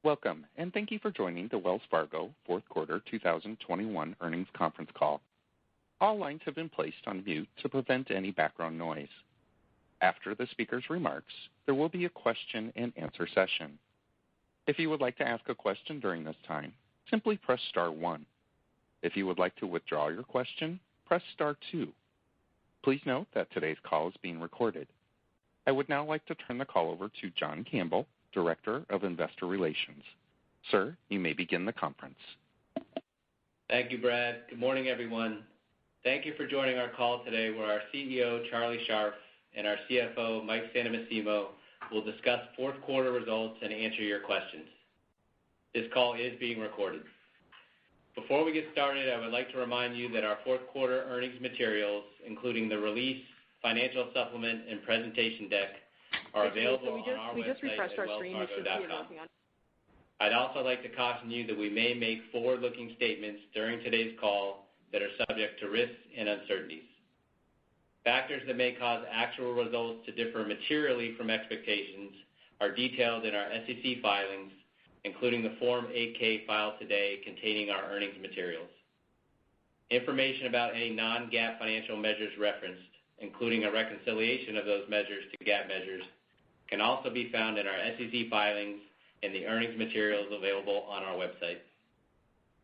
Welcome, and thank you for joining the Wells Fargo Fourth Quarter 2021 Earnings Conference Call. All lines have been placed on mute to prevent any background noise. After the speaker's remarks, there will be a question-and-answer session. If you would like to ask a question during this time, simply press star 1. If you would like to withdraw your question, press star 2. Please note that today's call is being recorded. I would now like to turn the call over to John Campbell, Director of Investor Relations. Sir, you may begin the conference. Thank you, Brad. Good morning, everyone. Thank you for joining our call today where our CEO, Charlie Scharf, and our CFO, Mike Santomassimo, will discuss fourth quarter results and answer your questions. This call is being recorded. Before we get started, I would like to remind you that our fourth quarter earnings materials, including the release, financial supplement, and presentation deck, are available on our website at wellsfargo.com. I'd also like to caution you that we may make forward-looking statements during today's call that are subject to risks and uncertainties. Factors that may cause actual results to differ materially from expectations are detailed in our SEC filings, including the Form 8-K filed today containing our earnings materials. Information about any non-GAAP financial measures referenced, including a reconciliation of those measures to GAAP measures, can also be found in our SEC filings and the earnings materials available on our website.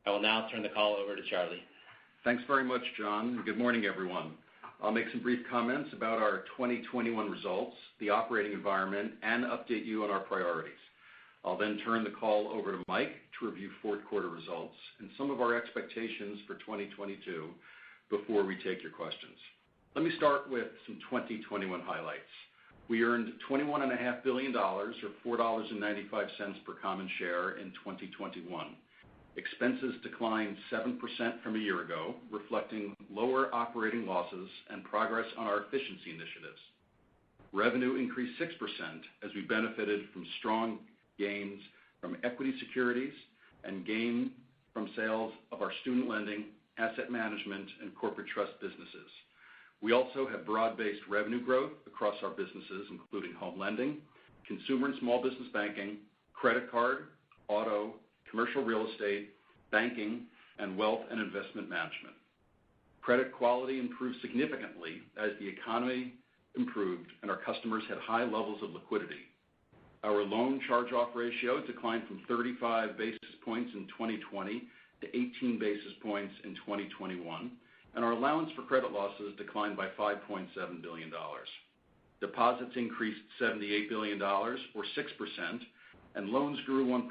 I will now turn the call over to Charlie. Thanks very much, John, and good morning, everyone. I'll make some brief comments about our 2021 results, the operating environment, and update you on our priorities. I'll then turn the call over to Mike to review fourth quarter results and some of our expectations for 2022 before we take your questions. Let me start with some 2021 highlights. We earned $21.5 billion, or $4.95 per common share in 2021. Expenses declined 7% from a year ago, reflecting lower operating losses and progress on our efficiency initiatives. Revenue increased 6% as we benefited from strong gains from equity securities and gain from sales of our student lending, asset management, and corporate trust businesses. We also have broad-based revenue growth across our businesses, including home lending, consumer and small business banking, credit card, auto, commercial real estate, banking, and wealth and investment management. Credit quality improved significantly as the economy improved and our customers had high levels of liquidity. Our loan charge-off ratio declined from 35 basis points in 2020 to 18 basis points in 2021. And our allowance for credit losses declined by $5.7 billion. Deposits increased $78 billion, or 6%, and loans grew 1%,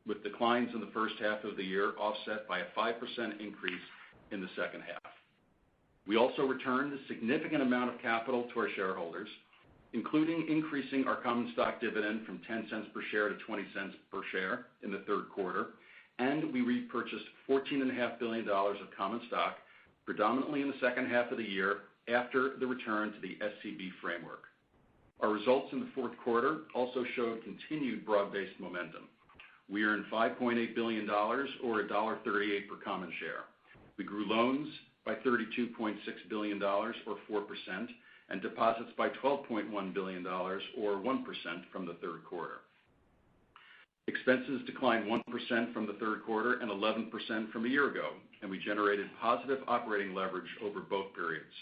with declines in the first half of the year offset by a 5% increase in the second half. We also returned a significant amount of capital to our shareholders, including increasing our common stock dividend from 10 cents per share to 20 cents per share in the third quarter, and we repurchased $14.5 billion of common stock, predominantly in the second half of the year after the return to the SCB framework. Our results in the fourth quarter also showed continued broad-based momentum. We earned $5.8 billion, or $1.38 per common share. We grew loans by $32.6 billion, or 4%, and deposits by $12.1 billion, or 1% from the third quarter. Expenses declined 1% from the third quarter and 11% from a year ago, and we generated positive operating leverage over both periods.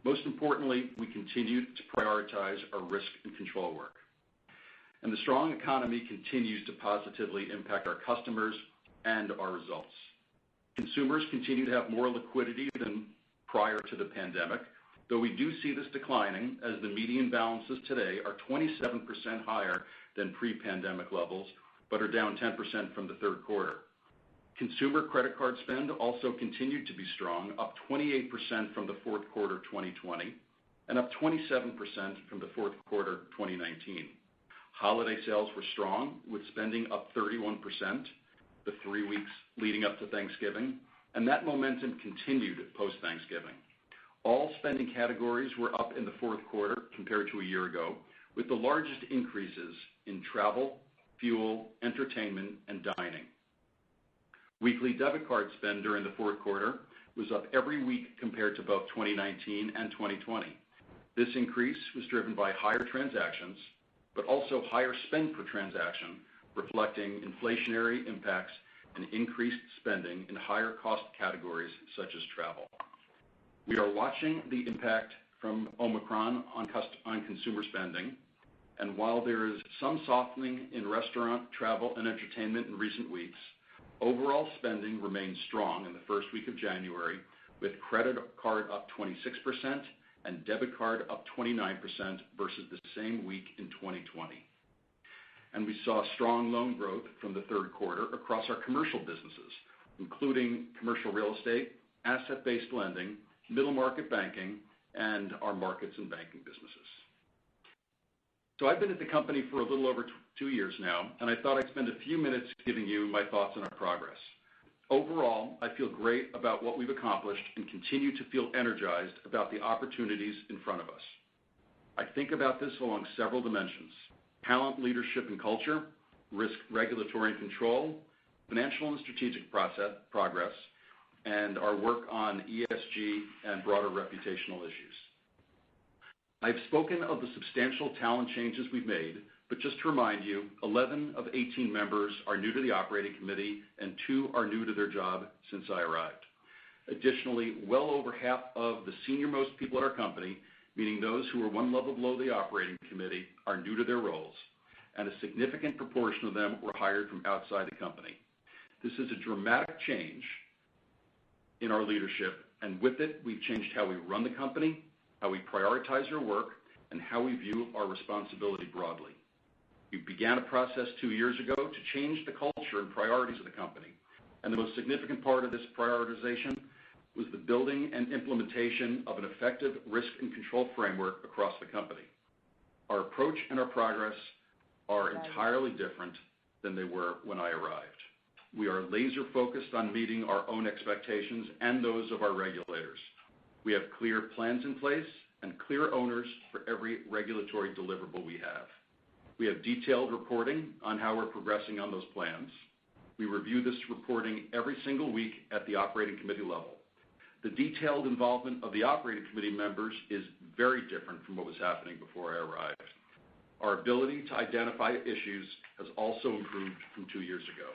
Most importantly, we continued to prioritize our risk and control work. And the strong economy continues to positively impact our customers and our results. Consumers continue to have more liquidity than prior to the pandemic, though we do see this declining as the median balances today are 27% higher than pre-pandemic levels, but are down 10% from the third quarter. Consumer credit card spend also continued to be strong, up 28% from the fourth quarter 2020 and up 27% from the fourth quarter 2019. Holiday sales were strong, with spending up 31% the 3 weeks leading up to Thanksgiving, and that momentum continued post-Thanksgiving. All spending categories were up in the fourth quarter compared to a year ago, with the largest increases in travel, fuel, entertainment, and dining. Weekly debit card spend during the fourth quarter was up every week compared to both 2019 and 2020. This increase was driven by higher transactions, but also higher spend per transaction, reflecting inflationary impacts and increased spending in higher cost categories such as travel. We are watching the impact from Omicron on consumer spending, and while there is some softening in restaurant, travel, and entertainment in recent weeks, overall spending remains strong in the first week of January, with credit card up 26% and debit card up 29% versus the same week in 2020. And we saw strong loan growth from the third quarter across our commercial businesses, including commercial real estate, asset-based lending, middle market banking, and our markets and banking businesses. So I've been at the company for a little over 2 years now, and I thought I'd spend a few minutes giving you my thoughts on our progress. Overall, I feel great about what we've accomplished and continue to feel energized about the opportunities in front of us. I think about this along several dimensions: talent, leadership, and culture, risk, regulatory, and control, financial and strategic progress, and our work on ESG and broader reputational issues. I've spoken of the substantial talent changes we've made, but just to remind you, 11 of 18 members are new to the operating committee and 2 are new to their job since I arrived. Additionally, well over half of the senior-most people at our company, meaning those who are one level below the operating committee, are new to their roles, and a significant proportion of them were hired from outside the company. This is a dramatic change in our leadership, and with it, we've changed how we run the company, how we prioritize our work, and how we view our responsibility broadly. We began a process 2 years ago to change the culture and priorities of the company, and the most significant part of this prioritization was the building and implementation of an effective risk and control framework across the company. Our approach and our progress are entirely different than they were when I arrived. We are laser focused on meeting our own expectations and those of our regulators. We have clear plans in place and clear owners for every regulatory deliverable we have. We have detailed reporting on how we're progressing on those plans. We review this reporting every single week at the operating committee level. The detailed involvement of the operating committee members is very different from what was happening before I arrived. Our ability to identify issues has also improved from 2 years ago.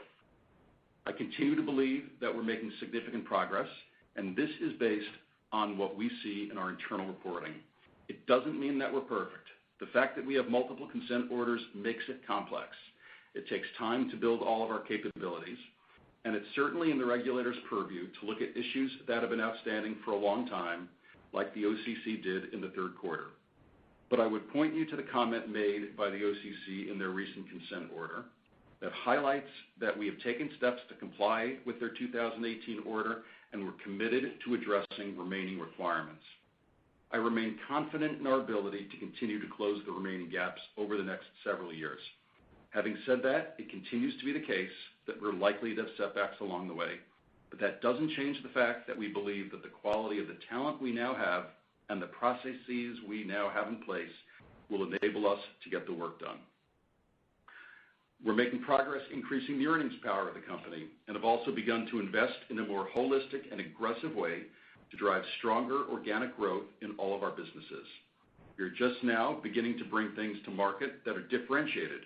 I continue to believe that we're making significant progress, and this is based on what we see in our internal reporting. It doesn't mean that we're perfect. The fact that we have multiple consent orders makes it complex. It takes time to build all of our capabilities, and it's certainly in the regulator's purview to look at issues that have been outstanding for a long time, like the OCC did in the third quarter. But I would point you to the comment made by the OCC in their recent consent order that highlights that we have taken steps to comply with their 2018 order and we're committed to addressing remaining requirements. I remain confident in our ability to continue to close the remaining gaps over the next several years. Having said that, it continues to be the case that we're likely to have setbacks along the way, but that doesn't change the fact that we believe that the quality of the talent we now have and the processes we now have in place will enable us to get the work done. We're making progress increasing the earnings power of the company and have also begun to invest in a more holistic and aggressive way to drive stronger organic growth in all of our businesses. We're just now beginning to bring things to market that are differentiated,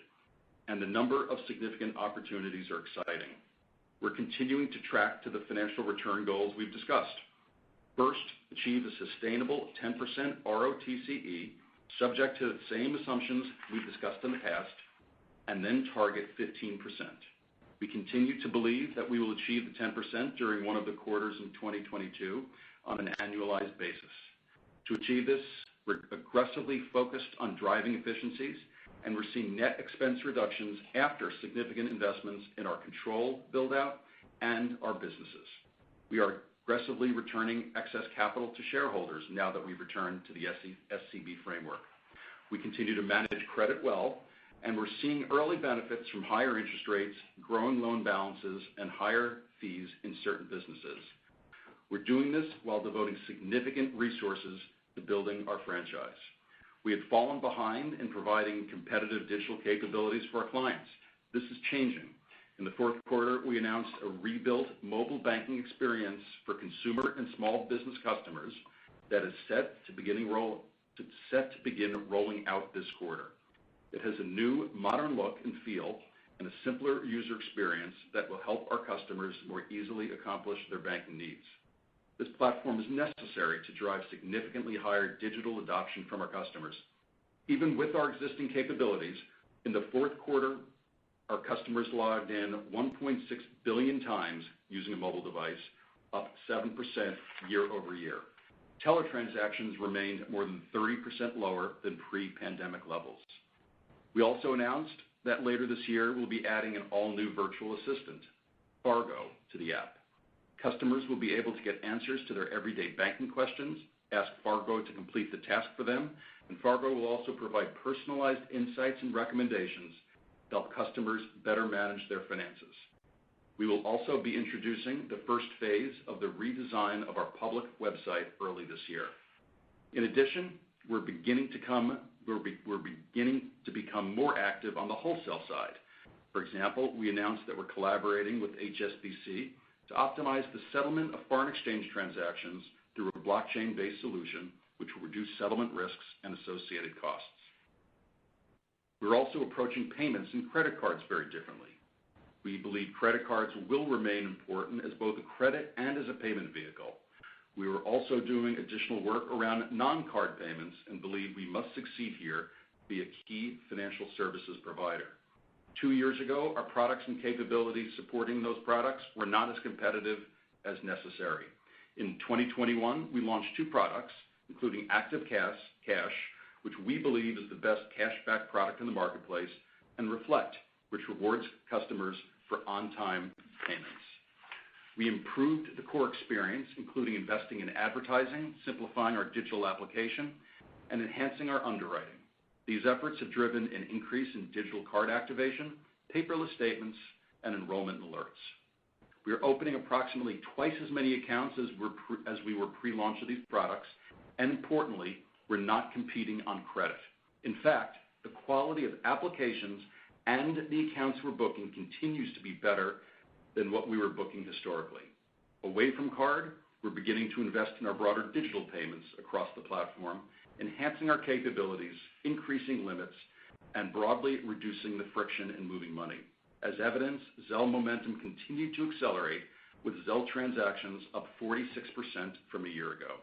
and the number of significant opportunities are exciting. We're continuing to track to the financial return goals we've discussed. First, achieve a sustainable 10% ROTCE, subject to the same assumptions we've discussed in the past, and then target 15%. We continue to believe that we will achieve the 10% during one of the quarters in 2022 on an annualized basis. To achieve this, we're aggressively focused on driving efficiencies, and we're seeing net expense reductions after significant investments in our control build-out and our businesses. We are aggressively returning excess capital to shareholders now that we've returned to the SCB framework. We continue to manage credit well, and we're seeing early benefits from higher interest rates, growing loan balances, and higher fees in certain businesses. We're doing this while devoting significant resources to building our franchise. We had fallen behind in providing competitive digital capabilities for our clients. This is changing. In the fourth quarter, we announced a rebuilt mobile banking experience for consumer and small business customers that is set to begin rolling out this quarter. It has a new modern look and feel and a simpler user experience that will help our customers more easily accomplish their banking needs. This platform is necessary to drive significantly higher digital adoption from our customers. Even with our existing capabilities, in the fourth quarter, our customers logged in 1.6 billion times using a mobile device, up 7% year over year. Teller transactions remained more than 30% lower than pre-pandemic levels. We also announced that later this year we'll be adding an all-new virtual assistant, Fargo, to the app. Customers will be able to get answers to their everyday banking questions, ask Fargo to complete the task for them, and Fargo will also provide personalized insights and recommendations to help customers better manage their finances. We will also be introducing the first phase of the redesign of our public website early this year. In addition, we're beginning to become more active on the wholesale side. For example, we announced that we're collaborating with HSBC to optimize the settlement of foreign exchange transactions through a blockchain-based solution, which will reduce settlement risks and associated costs. We're also approaching payments and credit cards very differently. We believe credit cards will remain important as both a credit and as a payment vehicle. We are also doing additional work around non-card payments and believe we must succeed here to be a key financial services provider. 2 years ago, our products and capabilities supporting those products were not as competitive as necessary. In 2021, we launched 2 products, including Active Cash, which we believe is the best cashback product in the marketplace, and Reflect, which rewards customers for on-time payments. We improved the core experience, including investing in advertising, simplifying our digital application, and enhancing our underwriting. These efforts have driven an increase in digital card activation, paperless statements, and enrollment alerts. We are opening approximately twice as many accounts as we were pre-launch of these products, and importantly, we're not competing on credit. In fact, the quality of applications and the accounts we're booking continues to be better than what we were booking historically. Away from card, we're beginning to invest in our broader digital payments across the platform, enhancing our capabilities, increasing limits, and broadly reducing the friction in moving money. As evidence, Zelle momentum continued to accelerate, with Zelle transactions up 46% from a year ago.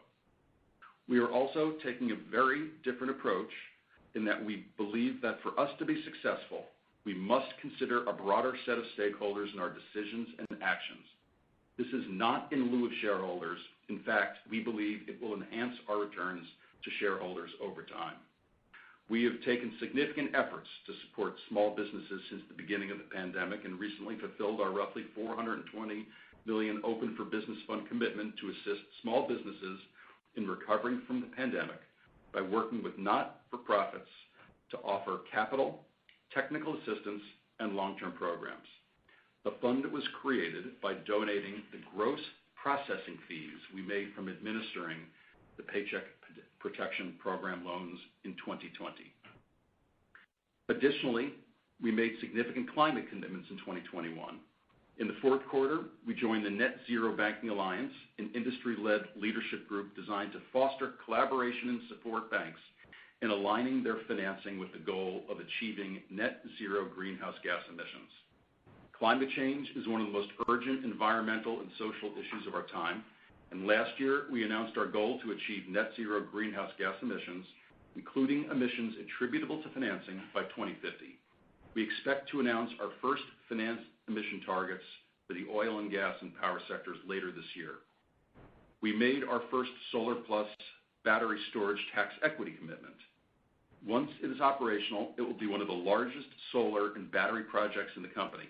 We are also taking a very different approach in that we believe that for us to be successful, we must consider a broader set of stakeholders in our decisions and actions. This is not in lieu of shareholders. In fact, we believe it will enhance our returns to shareholders over time. We have taken significant efforts to support small businesses since the beginning of the pandemic and recently fulfilled our roughly $420 million Open for Business Fund commitment to assist small businesses in recovering from the pandemic by working with not-for-profits to offer capital, technical assistance, and long-term programs. The fund was created by donating the gross processing fees we made from administering the Paycheck Protection Program loans in 2020. Additionally, we made significant climate commitments in 2021. In the fourth quarter, we joined the Net Zero Banking Alliance, an industry-led leadership group designed to foster collaboration and support banks in aligning their financing with the goal of achieving net zero greenhouse gas emissions. Climate change is one of the most urgent environmental and social issues of our time, and last year we announced our goal to achieve net zero greenhouse gas emissions, including emissions attributable to financing, by 2050. We expect to announce our first finance emission targets for the oil and gas and power sectors later this year. We made our first Solar Plus battery storage tax equity commitment. Once it is operational, it will be one of the largest solar and battery projects in the company.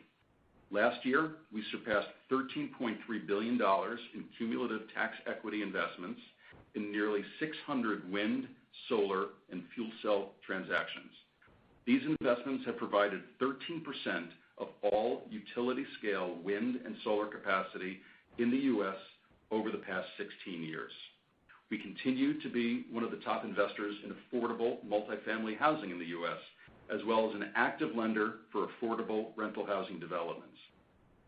Last year, we surpassed $13.3 billion in cumulative tax equity investments in nearly 600 wind, solar, and fuel cell transactions. These investments have provided 13% of all utility-scale wind and solar capacity in the U.S. over the past 16 years. We continue to be one of the top investors in affordable multifamily housing in the U.S., as well as an active lender for affordable rental housing developments.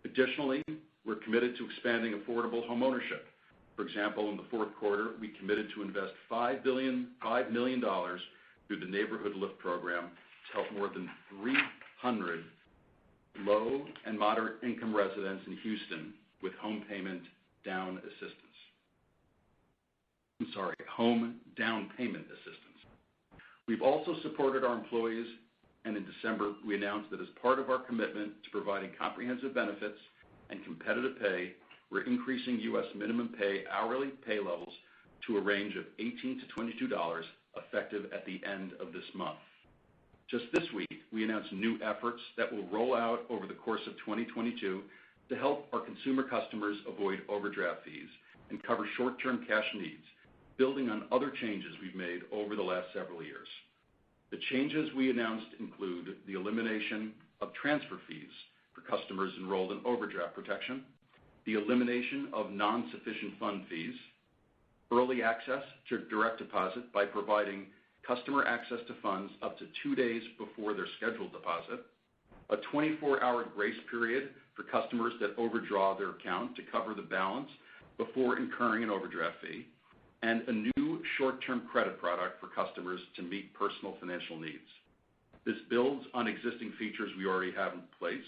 Additionally, we're committed to expanding affordable homeownership. For example, in the fourth quarter, we committed to invest $5 million through the Neighborhood Lift program to help more than 300 low and moderate income residents in Houston with home down payment assistance. We've also supported our employees, and in December we announced that as part of our commitment to providing comprehensive benefits and competitive pay, we're increasing U.S. minimum pay hourly pay levels to a range of $18 to $22 effective at the end of this month. Just this week, we announced new efforts that will roll out over the course of 2022 to help our consumer customers avoid overdraft fees and cover short-term cash needs, building on other changes we've made over the last several years. The changes we announced include the elimination of transfer fees for customers enrolled in overdraft protection, the elimination of non-sufficient fund fees, early access to direct deposit by providing customer access to funds up to 2 days before their scheduled deposit, a 24-hour grace period for customers that overdraw their account to cover the balance before incurring an overdraft fee, and a new short-term credit product for customers to meet personal financial needs. This builds on existing features we already have in place,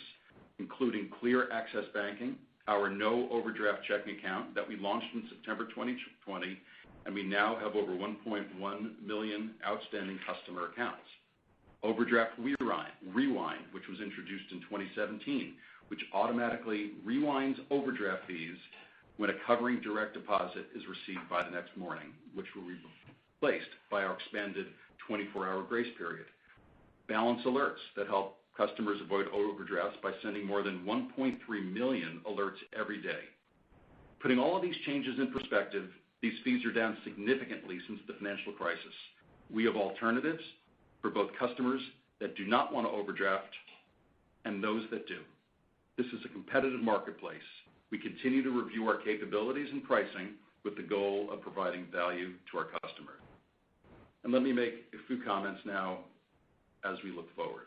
including clear access banking, our no overdraft checking account that we launched in September 2020, and we now have over 1.1 million outstanding customer accounts. Overdraft Rewind, which was introduced in 2017, which automatically rewinds overdraft fees when a covering direct deposit is received by the next morning, which will be replaced by our expanded 24-hour grace period. Balance alerts that help customers avoid overdrafts by sending more than 1.3 million alerts every day. Putting all of these changes in perspective, these fees are down significantly since the financial crisis. We have alternatives for both customers that do not want to overdraft and those that do. This is a competitive marketplace. We continue to review our capabilities and pricing with the goal of providing value to our customers. And let me make a few comments now as we look forward.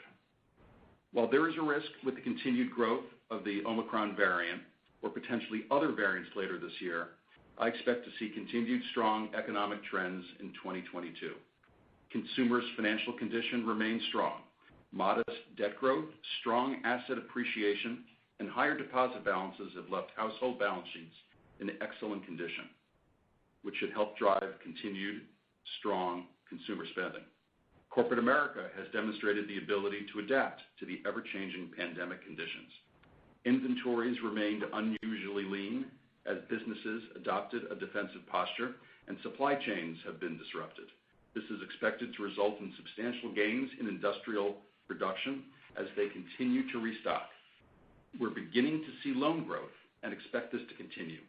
While there is a risk with the continued growth of the Omicron variant or potentially other variants later this year, I expect to see continued strong economic trends in 2022. Consumers' financial condition remains strong. Modest debt growth, strong asset appreciation, and higher deposit balances have left household balance sheets in excellent condition, which should help drive continued strong consumer spending. Corporate America has demonstrated the ability to adapt to the ever-changing pandemic conditions. Inventories remained unusually lean as businesses adopted a defensive posture, and supply chains have been disrupted. This is expected to result in substantial gains in industrial production as they continue to restock. We're beginning to see loan growth and expect this to continue.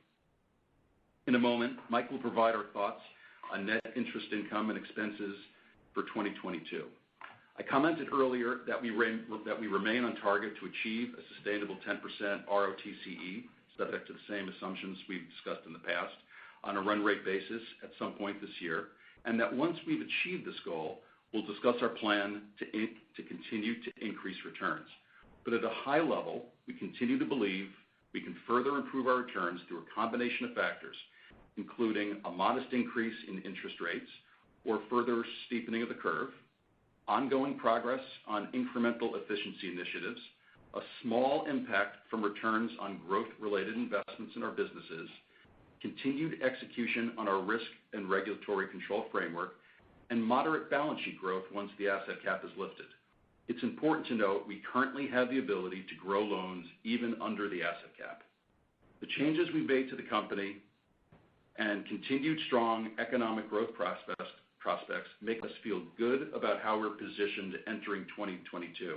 In a moment, Mike will provide our thoughts on net interest income and expenses for 2022. I commented earlier that we remain on target to achieve a sustainable 10% ROTCE, subject to the same assumptions we've discussed in the past, on a run rate basis at some point this year, and that once we've achieved this goal, we'll discuss our plan to continue to increase returns. But at a high level, we continue to believe we can further improve our returns through a combination of factors, including a modest increase in interest rates or further steepening of the curve, ongoing progress on incremental efficiency initiatives, a small impact from returns on growth-related investments in our businesses, continued execution on our risk and regulatory control framework, and moderate balance sheet growth once the asset cap is lifted. It's important to note we currently have the ability to grow loans even under the asset cap. The changes we've made to the company and continued strong economic growth prospects make us feel good about how we're positioned entering 2022.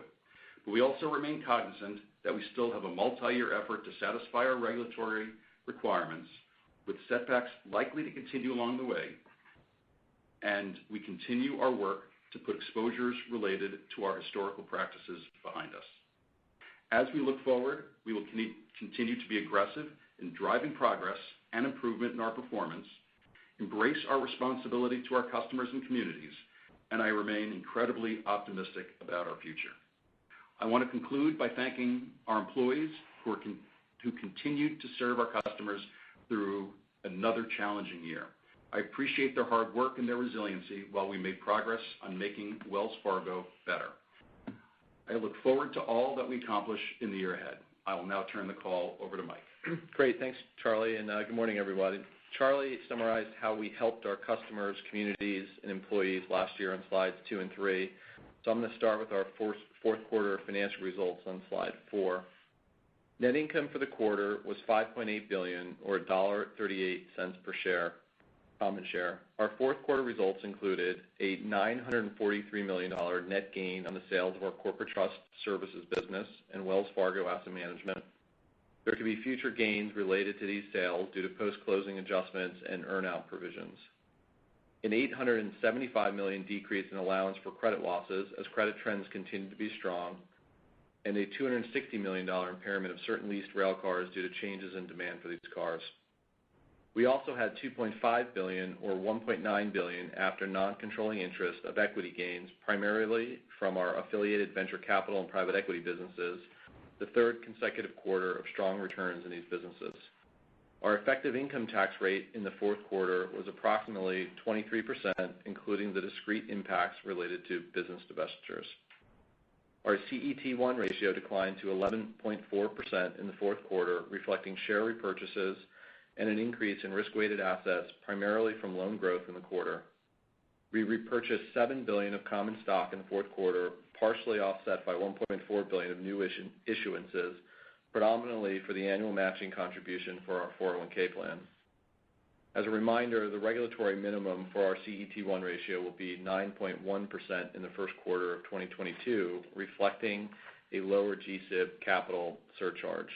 But we also remain cognizant that we still have a multi-year effort to satisfy our regulatory requirements, with setbacks likely to continue along the way, and we continue our work to put exposures related to our historical practices behind us. As we look forward, we will continue to be aggressive in driving progress and improvement in our performance, embrace our responsibility to our customers and communities, and I remain incredibly optimistic about our future. I want to conclude by thanking our employees who continued to serve our customers through another challenging year. I appreciate their hard work and their resiliency while we made progress on making Wells Fargo better. I look forward to all that we accomplish in the year ahead. I will now turn the call over to Mike. Great. Thanks, Charlie, and good morning, everybody. Charlie summarized how we helped our customers, communities, and employees last year on slides 2 and 3. So I'm going to start with our fourth quarter financial results on slide 4. Net income for the quarter was $5.8 billion, or $1.38 per share, common share. Our fourth quarter results included a $943 million net gain on the sales of our corporate trust services business and Wells Fargo Asset Management. There could be future gains related to these sales due to post-closing adjustments and earn-out provisions. An $875 million decrease in allowance for credit losses as credit trends continue to be strong, and a $260 million impairment of certain leased rail cars due to changes in demand for these cars. We also had $2.5 billion or $1.9 billion after non-controlling interest of equity gains, primarily from our affiliated venture capital and private equity businesses, the third consecutive quarter of strong returns in these businesses. Our effective income tax rate in the fourth quarter was approximately 23%, including the discrete impacts related to business divestitures. Our CET1 ratio declined to 11.4% in the fourth quarter, reflecting share repurchases and an increase in risk-weighted assets, primarily from loan growth in the quarter. We repurchased $7 billion of common stock in the fourth quarter, partially offset by $1.4 billion of new issuances, predominantly for the annual matching contribution for our 401k plan. As a reminder, the regulatory minimum for our CET1 ratio will be 9.1% in the first quarter of 2022, reflecting a lower GSIB capital surcharge.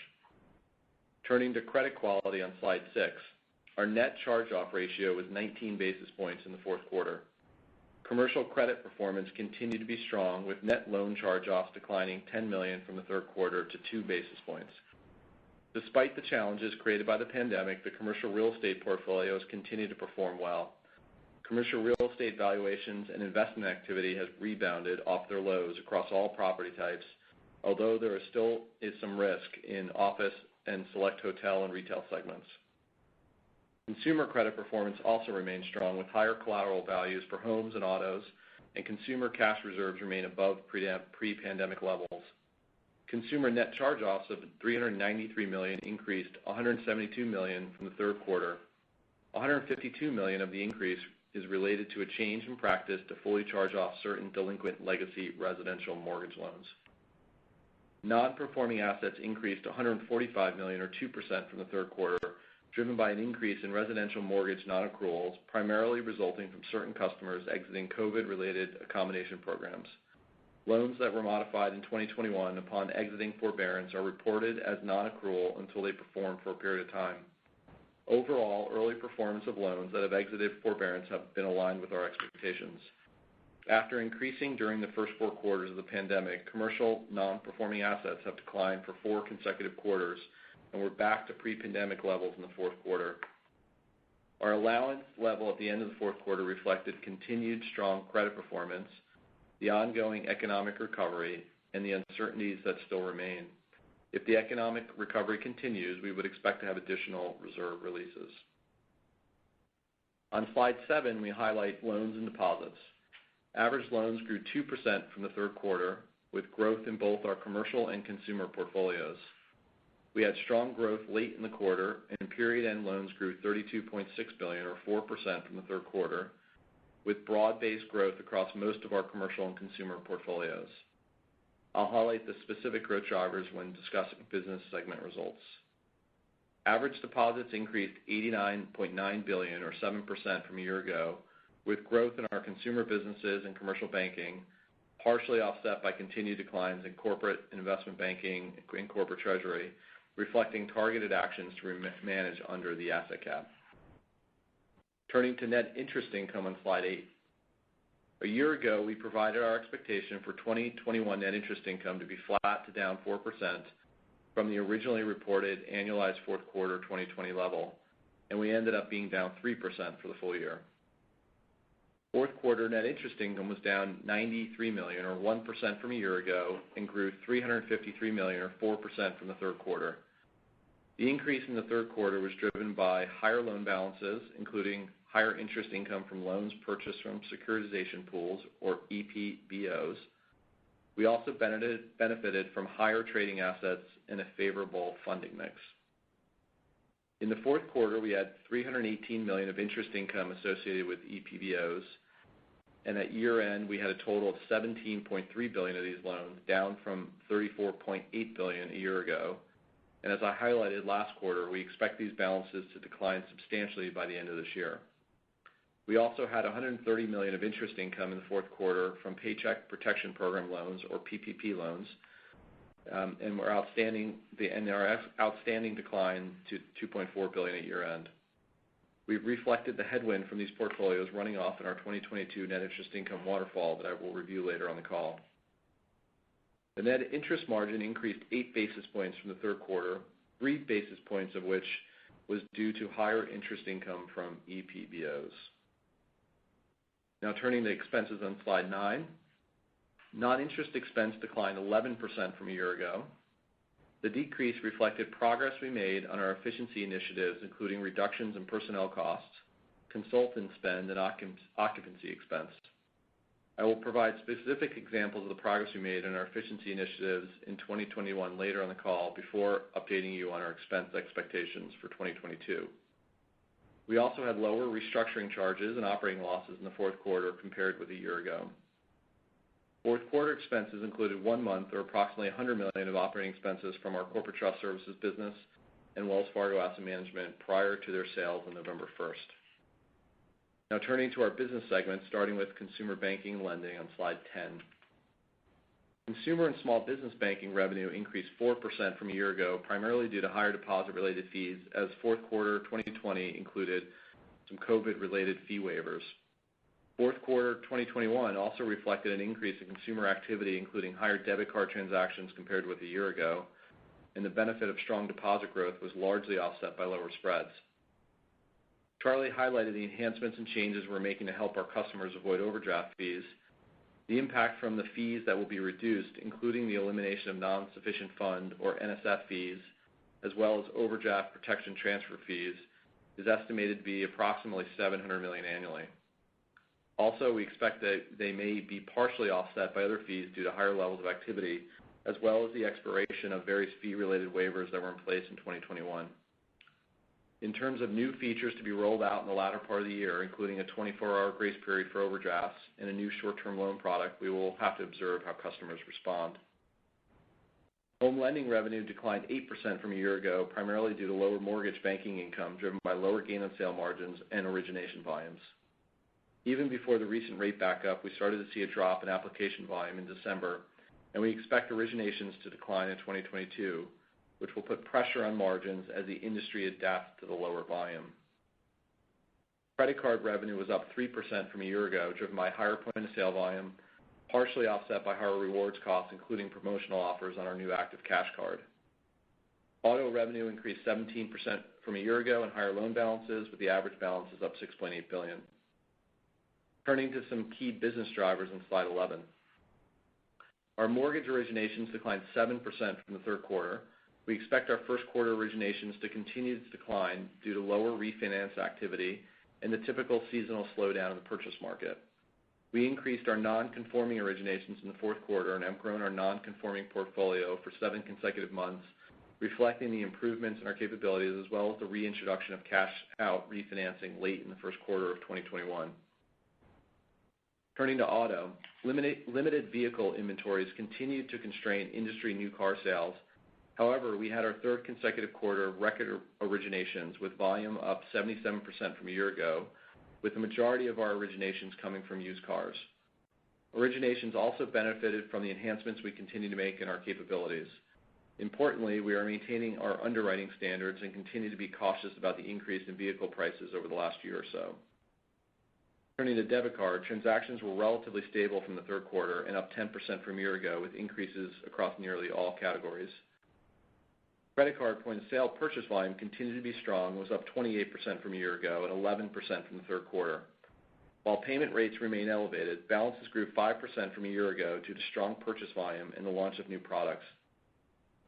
Turning to credit quality on slide 6, our net charge-off ratio was 19 basis points in the fourth quarter. Commercial credit performance continued to be strong, with net loan charge-offs declining $10 million from the third quarter to 2 basis points. Despite the challenges created by the pandemic, the commercial real estate portfolios continue to perform well. Commercial real estate valuations and investment activity has rebounded off their lows across all property types, although there still is some risk in office and select hotel and retail segments. Consumer credit performance also remains strong, with higher collateral values for homes and autos, and consumer cash reserves remain above pre-pandemic levels. Consumer net charge-offs of $393 million increased $172 million from the third quarter. $152 million of the increase is related to a change in practice to fully charge off certain delinquent legacy residential mortgage loans. Non-performing assets increased $145 million or 2% from the third quarter, driven by an increase in residential mortgage non-accruals, primarily resulting from certain customers exiting COVID-related accommodation programs. Loans that were modified in 2021 upon exiting forbearance are reported as non-accrual until they perform for a period of time. Overall, early performance of loans that have exited forbearance have been aligned with our expectations. After increasing during the first 4 quarters of the pandemic, commercial non-performing assets have declined for 4 consecutive quarters, and we're back to pre-pandemic levels in the fourth quarter. Our allowance level at the end of the fourth quarter reflected continued strong credit performance, the ongoing economic recovery, and the uncertainties that still remain. If the economic recovery continues, we would expect to have additional reserve releases. On slide 7, we highlight loans and deposits. Average loans grew 2% from the third quarter, with growth in both our commercial and consumer portfolios. We had strong growth late in the quarter, and period-end loans grew $32.6 billion, or 4% from the third quarter, with broad-based growth across most of our commercial and consumer portfolios. I'll highlight the specific growth drivers when discussing business segment results. Average deposits increased $89.9 billion, or 7% from a year ago, with growth in our consumer businesses and commercial banking, partially offset by continued declines in corporate investment banking and corporate treasury, reflecting targeted actions to manage under the asset cap. Turning to net interest income on slide 8. A year ago, we provided our expectation for 2021 net interest income to be flat to down 4% from the originally reported annualized fourth quarter 2020 level, and we ended up being down 3% for the full year. Fourth quarter net interest income was down $93 million, or 1% from a year ago, and grew $353 million, or 4% from the third quarter. The increase in the third quarter was driven by higher loan balances, including higher interest income from loans purchased from securitization pools, or EPBOs, We also benefited from higher trading assets and a favorable funding mix. In the fourth quarter, we had $318 million of interest income associated with EPBOs, and at year-end, we had a total of $17.3 billion of these loans, down from $34.8 billion a year ago. And as I highlighted last quarter, we expect these balances to decline substantially by the end of this year. We also had $130 million of interest income in the fourth quarter from Paycheck Protection Program loans, or PPP loans, and our outstanding declined to $2.4 billion at year-end. We've reflected the headwind from these portfolios running off in our 2022 net interest income waterfall that I will review later on the call. The net interest margin increased 8 basis points from the third quarter, 3 basis points of which was due to higher interest income from EPBOs. Now turning to expenses on slide 9. Non-interest expense declined 11% from a year ago. The decrease reflected progress we made on our efficiency initiatives, including reductions in personnel costs, consultant spend, and occupancy expense. I will provide specific examples of the progress we made in our efficiency initiatives in 2021 later on the call before updating you on our expense expectations for 2022. We also had lower restructuring charges and operating losses in the fourth quarter compared with a year ago. Fourth quarter expenses included 1 month, or approximately $100 million of operating expenses from our corporate trust services business and Wells Fargo Asset Management prior to their sales on November 1st. Now turning to our business segments, starting with consumer banking and lending on slide 10. Consumer and small business banking revenue increased 4% from a year ago, primarily due to higher deposit-related fees, as fourth quarter 2020 included some COVID-related fee waivers. Fourth quarter 2021 also reflected an increase in consumer activity, including higher debit card transactions compared with a year ago, and the benefit of strong deposit growth was largely offset by lower spreads. Charlie highlighted the enhancements and changes we're making to help our customers avoid overdraft fees, the impact from the fees that will be reduced, including the elimination of non-sufficient fund, or NSF fees, as well as overdraft protection transfer fees, is estimated to be approximately $700 million annually. Also, we expect that they may be partially offset by other fees due to higher levels of activity, as well as the expiration of various fee-related waivers that were in place in 2021. In terms of new features to be rolled out in the latter part of the year, including a 24-hour grace period for overdrafts and a new short-term loan product, we will have to observe how customers respond. Home lending revenue declined 8% from a year ago, primarily due to lower mortgage banking income driven by lower gain-on-sale margins and origination volumes. Even before the recent rate backup, we started to see a drop in application volume in December, and we expect originations to decline in 2022, which will put pressure on margins as the industry adapts to the lower volume. Credit card revenue was up 3% from a year ago, driven by higher point-of-sale volume, partially offset by higher rewards costs, including promotional offers on our new Active Cash Card. Auto revenue increased 17% from a year ago and higher loan balances, with the average balances up $6.8 billion. Turning to some key business drivers on slide 11. Our mortgage originations declined 7% from the third quarter. We expect our first quarter originations to continue to decline due to lower refinance activity and the typical seasonal slowdown in the purchase market. We increased our non-conforming originations in the fourth quarter and have grown our non-conforming portfolio for 7 consecutive months, reflecting the improvements in our capabilities as well as the reintroduction of cash-out refinancing late in the first quarter of 2021. Turning to auto, limited vehicle inventories continued to constrain industry new car sales. However, we had our third consecutive quarter of record originations, with volume up 77% from a year ago, with the majority of our originations coming from used cars. Originations also benefited from the enhancements we continue to make in our capabilities. Importantly, we are maintaining our underwriting standards and continue to be cautious about the increase in vehicle prices over the last year or so. Turning to debit card, transactions were relatively stable from the third quarter and up 10% from a year ago, with increases across nearly all categories. Credit card point-of-sale purchase volume continued to be strong and was up 28% from a year ago and 11% from the third quarter. While payment rates remain elevated, balances grew 5% from a year ago due to strong purchase volume and the launch of new products.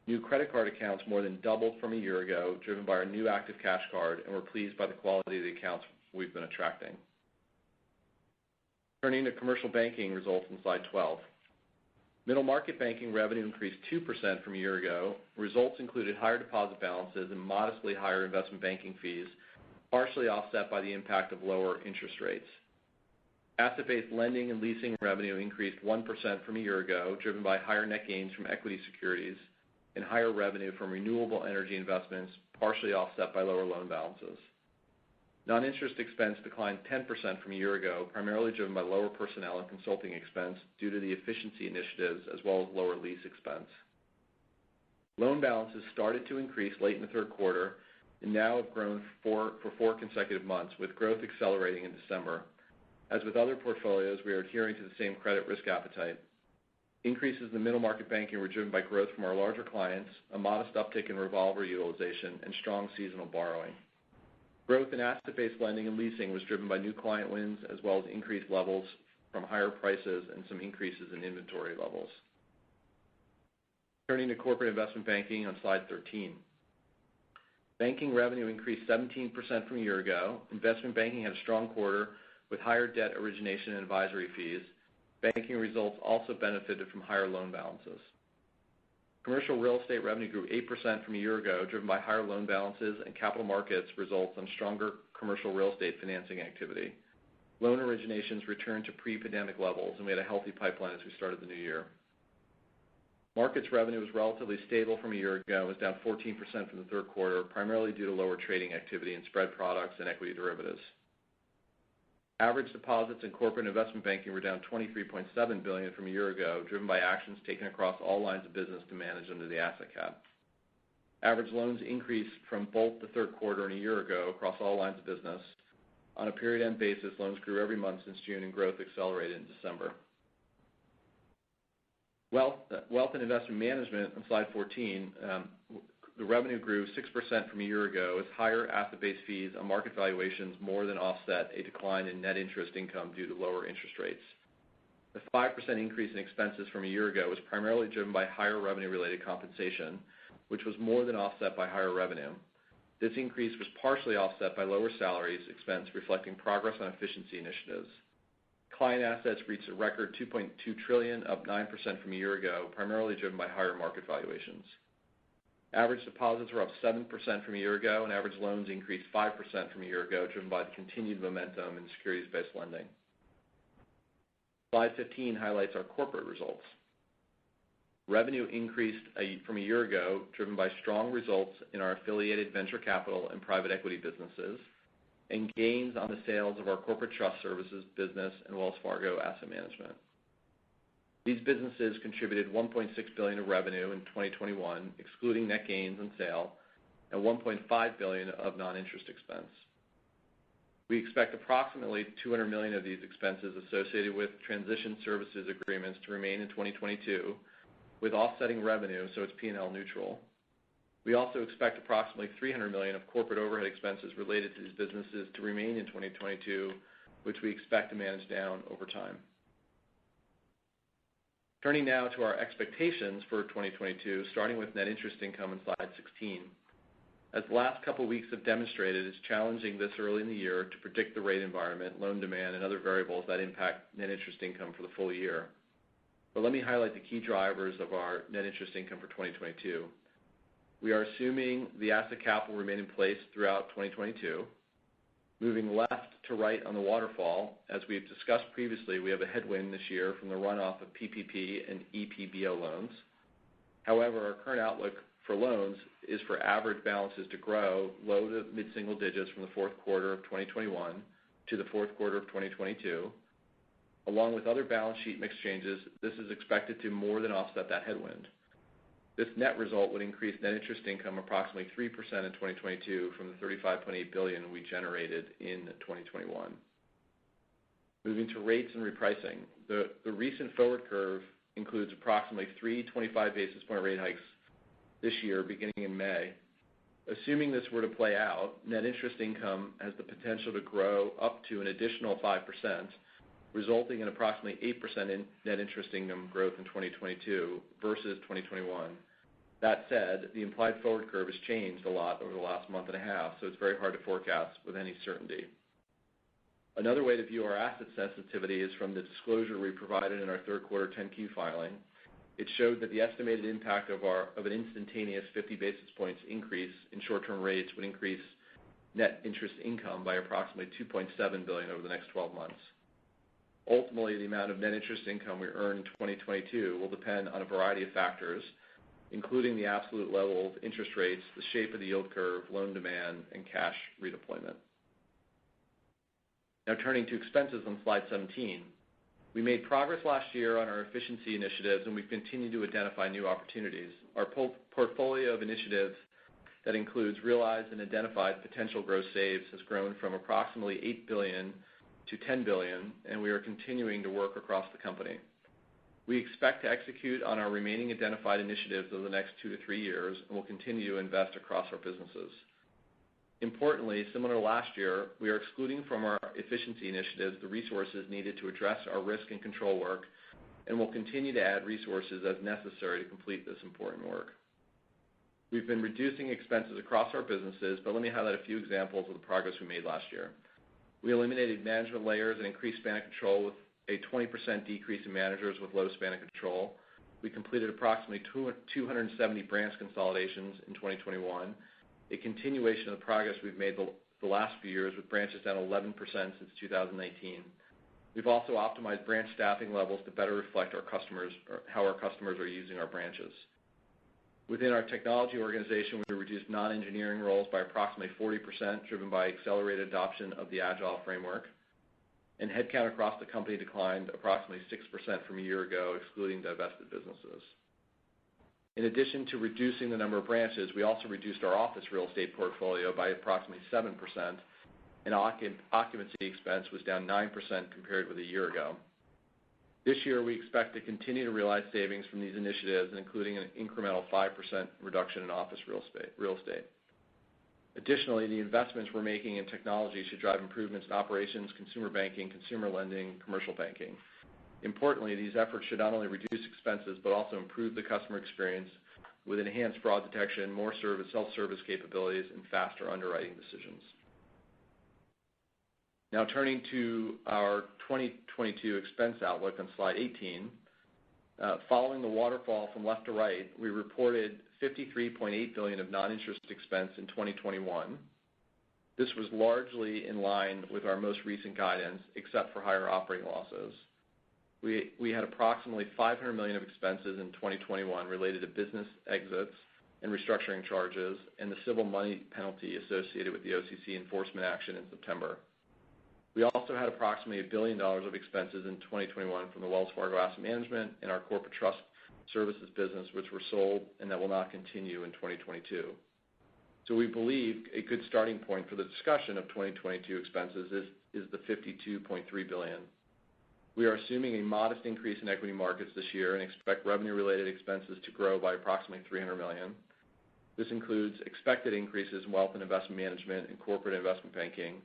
New credit card accounts more than doubled from a year ago, driven by our new Active Cash Card, and we're pleased by the quality of the accounts we've been attracting. Turning to commercial banking results on slide 12. Middle market banking revenue increased 2% from a year ago. Results included higher deposit balances and modestly higher investment banking fees, partially offset by the impact of lower interest rates. Asset-based lending and leasing revenue increased 1% from a year ago, driven by higher net gains from equity securities and higher revenue from renewable energy investments, partially offset by lower loan balances. Non-interest expense declined 10% from a year ago, primarily driven by lower personnel and consulting expense due to the efficiency initiatives as well as lower lease expense. Loan balances started to increase late in the third quarter and now have grown for four consecutive months, with growth accelerating in December. As with other portfolios, we are adhering to the same credit risk appetite. Increases in the middle market banking were driven by growth from our larger clients, a modest uptick in revolver utilization, and strong seasonal borrowing. Growth in asset-based lending and leasing was driven by new client wins as well as increased levels from higher prices and some increases in inventory levels. Turning to corporate investment banking on slide 13. Banking revenue increased 17% from a year ago. Investment banking had a strong quarter with higher debt origination and advisory fees. Banking results also benefited from higher loan balances. Commercial real estate revenue grew 8% from a year ago, driven by higher loan balances and capital markets results on stronger commercial real estate financing activity. Loan originations returned to pre-pandemic levels, and we had a healthy pipeline as we started the new year. Markets revenue was relatively stable from a year ago and was down 14% from the third quarter, primarily due to lower trading activity in spread products and equity derivatives. Average deposits in corporate investment banking were down $23.7 billion from a year ago, driven by actions taken across all lines of business to manage under the asset cap. Average loans increased from both the third quarter and a year ago across all lines of business. On a period-end basis, loans grew every month since June, and growth accelerated in December. Wealth and investment management on slide 14, the revenue grew 6% from a year ago as higher asset-based fees on market valuations more than offset a decline in net interest income due to lower interest rates. The 5% increase in expenses from a year ago was primarily driven by higher revenue-related compensation, which was more than offset by higher revenue. This increase was partially offset by lower salaries expense, reflecting progress on efficiency initiatives. Client assets reached a record $2.2 trillion, up 9% from a year ago, primarily driven by higher market valuations. Average deposits were up 7% from a year ago, and average loans increased 5% from a year ago, driven by the continued momentum in securities-based lending. Slide 15 highlights our corporate results. Revenue increased from a year ago, driven by strong results in our affiliated venture capital and private equity businesses, and gains on the sales of our corporate trust services business and Wells Fargo Asset Management. These businesses contributed $1.6 billion of revenue in 2021, excluding net gains on sale, and $1.5 billion of non-interest expense. We expect approximately $200 million of these expenses associated with transition services agreements to remain in 2022, with offsetting revenue, so it's P&L neutral. We also expect approximately $300 million of corporate overhead expenses related to these businesses to remain in 2022, which we expect to manage down over time. Turning now to our expectations for 2022, starting with net interest income on slide 16. As the last couple weeks have demonstrated, it's challenging this early in the year to predict the rate environment, loan demand, and other variables that impact net interest income for the full year. But let me highlight the key drivers of our net interest income for 2022. We are assuming the asset cap will remain in place throughout 2022. Moving left to right on the waterfall, as we've discussed previously, we have a headwind this year from the runoff of PPP and EPBO loans. However, our current outlook for loans is for average balances to grow low to mid-single digits from the fourth quarter of 2021 to the fourth quarter of 2022. Along with other balance sheet mix changes, this is expected to more than offset that headwind. This net result would increase net interest income approximately 3% in 2022 from the $35.8 billion we generated in 2021. Moving to rates and repricing. The recent forward curve includes approximately 3 25 basis point rate hikes this year beginning in May. Assuming this were to play out, net interest income has the potential to grow up to an additional 5%, resulting in approximately 8% in net interest income growth in 2022 versus 2021. That said, the implied forward curve has changed a lot over the last month and a half, so it's very hard to forecast with any certainty. Another way to view our asset sensitivity is from the disclosure we provided in our third quarter 10-Q filing. It showed that the estimated impact of an instantaneous 50 basis points increase in short-term rates would increase net interest income by approximately $2.7 billion over the next 12 months. Ultimately, the amount of net interest income we earn in 2022 will depend on a variety of factors, including the absolute level of interest rates, the shape of the yield curve, loan demand, and cash redeployment. Now turning to expenses on slide 17. We made progress last year on our efficiency initiatives, and we've continued to identify new opportunities. Our portfolio of initiatives that includes realized and identified potential gross saves has grown from approximately $8 billion to $10 billion, and we are continuing to work across the company. We expect to execute on our remaining identified initiatives over the next 2 to 3 years, and will continue to invest across our businesses. Importantly, similar to last year, we are excluding from our efficiency initiatives the resources needed to address our risk and control work, and will continue to add resources as necessary to complete this important work. We've been reducing expenses across our businesses, but let me highlight a few examples of the progress we made last year. We eliminated management layers and increased span of control with a 20% decrease in managers with low span of control. We completed approximately 270 branch consolidations in 2021, a continuation of the progress we've made the last few years, with branches down 11% since 2019. We've also optimized branch staffing levels to better reflect our customers, or how our customers are using our branches. Within our technology organization, we reduced non-engineering roles by approximately 40%, driven by accelerated adoption of the Agile framework. And headcount across the company declined approximately 6% from a year ago, excluding divested businesses. In addition to reducing the number of branches, we also reduced our office real estate portfolio by approximately 7%, and occupancy expense was down 9% compared with a year ago. This year, we expect to continue to realize savings from these initiatives, including an incremental 5% reduction in office real estate. Additionally, the investments we're making in technology should drive improvements in operations, consumer banking, consumer lending, commercial banking. Importantly, these efforts should not only reduce expenses, but also improve the customer experience with enhanced fraud detection, more self-service capabilities, and faster underwriting decisions. Now turning to our 2022 expense outlook on slide 18. Following the waterfall from left to right, we reported $53.8 billion of non-interest expense in 2021. This was largely in line with our most recent guidance, except for higher operating losses. We had approximately $500 million of expenses in 2021 related to business exits and restructuring charges, and the civil money penalty associated with the OCC enforcement action in September. We also had approximately $1 billion of expenses in 2021 from the Wells Fargo Asset Management and our corporate trust services business, which were sold and that will not continue in 2022. So we believe a good starting point for the discussion of 2022 expenses is the $52.3 billion. We are assuming a modest increase in equity markets this year and expect revenue-related expenses to grow by approximately $300 million. This includes expected increases in wealth and investment management and corporate investment banking,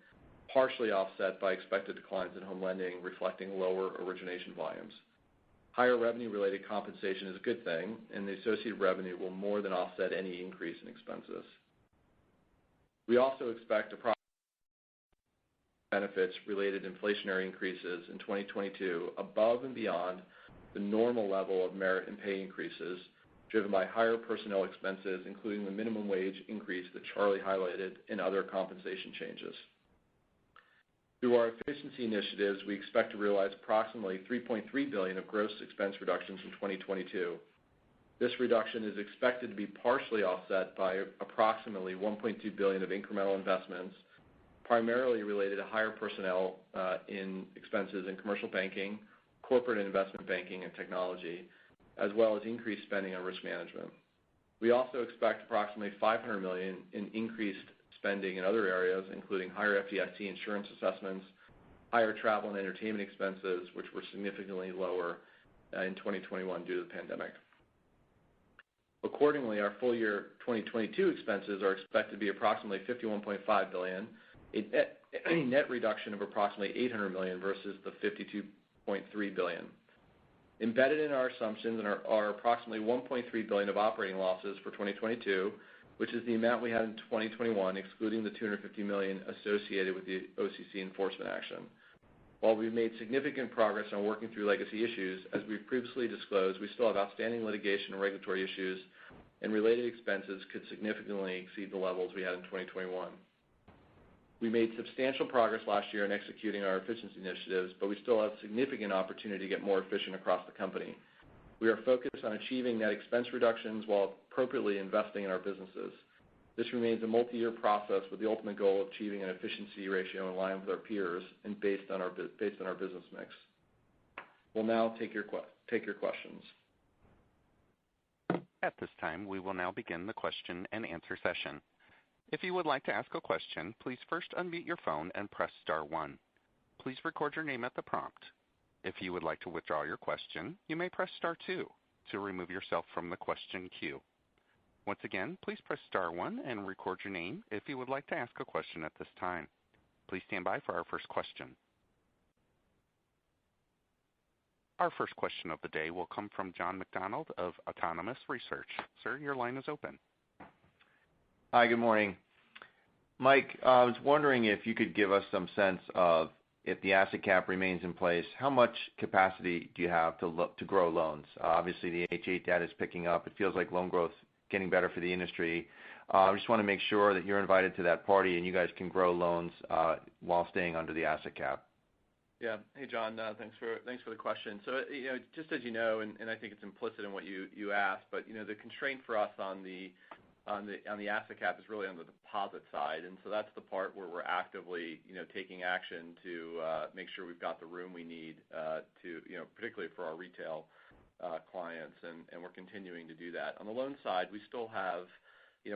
partially offset by expected declines in home lending, reflecting lower origination volumes. Higher revenue-related compensation is a good thing, and the associated revenue will more than offset any increase in expenses. We also expect approximately benefits-related inflationary increases in 2022 above and beyond the normal level of merit and pay increases, driven by higher personnel expenses, including the minimum wage increase that Charlie highlighted and other compensation changes. Through our efficiency initiatives, we expect to realize approximately $3.3 billion of gross expense reductions in 2022. This reduction is expected to be partially offset by approximately $1.2 billion of incremental investments, primarily related to higher personnel in expenses in commercial banking, corporate and investment banking, and technology, as well as increased spending on risk management. We also expect approximately $500 million in increased spending in other areas, including higher FDIC insurance assessments, higher travel and entertainment expenses, which were significantly lower in 2021 due to the pandemic. Accordingly, our full year 2022 expenses are expected to be approximately $51.5 billion, a net reduction of approximately $800 million versus the $52.3 billion. Embedded in our assumptions are approximately $1.3 billion of operating losses for 2022, which is the amount we had in 2021, excluding the $250 million associated with the OCC enforcement action. While we've made significant progress on working through legacy issues, as we've previously disclosed, we still have outstanding litigation and regulatory issues, and related expenses could significantly exceed the levels we had in 2021. We made substantial progress last year in executing our efficiency initiatives, but we still have significant opportunity to get more efficient across the company. We are focused on achieving net expense reductions while appropriately investing in our businesses. This remains a multi-year process with the ultimate goal of achieving an efficiency ratio in line with our peers and based on our business mix. We'll now take your questions. At this time, we will now begin the question and answer session. If you would like to ask a question, please first unmute your phone and press star one. Please record your name at the prompt. If you would like to withdraw your question, you may press star two to remove yourself from the question queue. Once again, please press star one and record your name if you would like to ask a question at this time. Please stand by for our first question. Our first question of the day will come from John McDonald of Autonomous Research. Sir, your line is open. Hi, good morning. Mike, I was wondering if you could give us some sense of, if the asset cap remains in place, how much capacity do you have to grow loans? Obviously, the H.8 data is picking up. It feels like loan growth getting better for the industry. I just want to make sure that you're invited to that party and you guys can grow loans while staying under the asset cap. Yeah. Hey, John. Thanks for the question. So, just as you know, and I think it's implicit in what you asked, but the constraint for us on the asset cap is really on the deposit side, and so that's the part where we're actively taking action to make sure we've got the room we need to particularly for our retail clients, and we're continuing to do that. On the loan side, we still have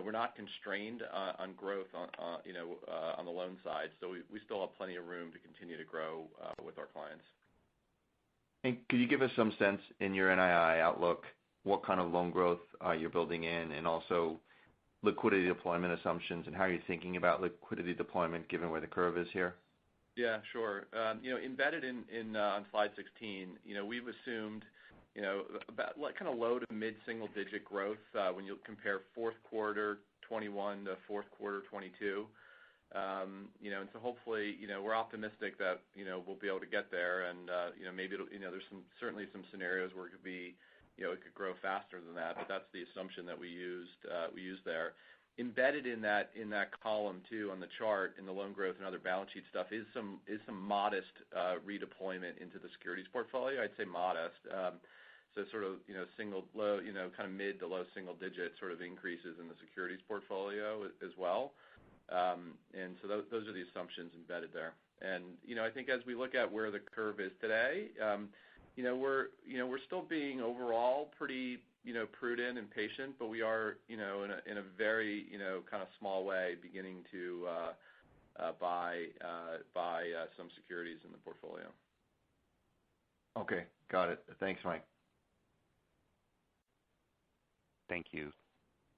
we're not constrained on growth on the loan side, so we still have plenty of room to continue to grow with our clients. And could you give us some sense in your NII outlook what kind of loan growth you're building in, and also liquidity deployment assumptions, and how you're thinking about liquidity deployment given where the curve is here? Yeah, sure. Embedded in on slide 16, we've assumed about kind of low to mid single digit growth when you compare fourth quarter 21 to fourth quarter 22. And so hopefully, we're optimistic that we'll be able to get there, and maybe there's certainly some scenarios where it could be it could grow faster than that, but that's the assumption that we used there. Embedded in that column too on the chart in the loan growth and other balance sheet stuff is some modest redeployment into the securities portfolio. I'd say modest. So sort of low kind of mid to low single digit sort of increases in the securities portfolio as well. And so those are the assumptions embedded there. And I think as we look at where the curve is today, we're still being overall pretty prudent and patient, but we are in a very kind of small way beginning to buy some securities in the portfolio. Okay, got it. Thanks, Mike. Thank you.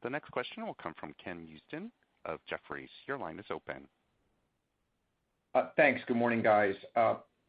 The next question will come from Ken Usdin of Jefferies. Your line is open. Thanks. Good morning, guys.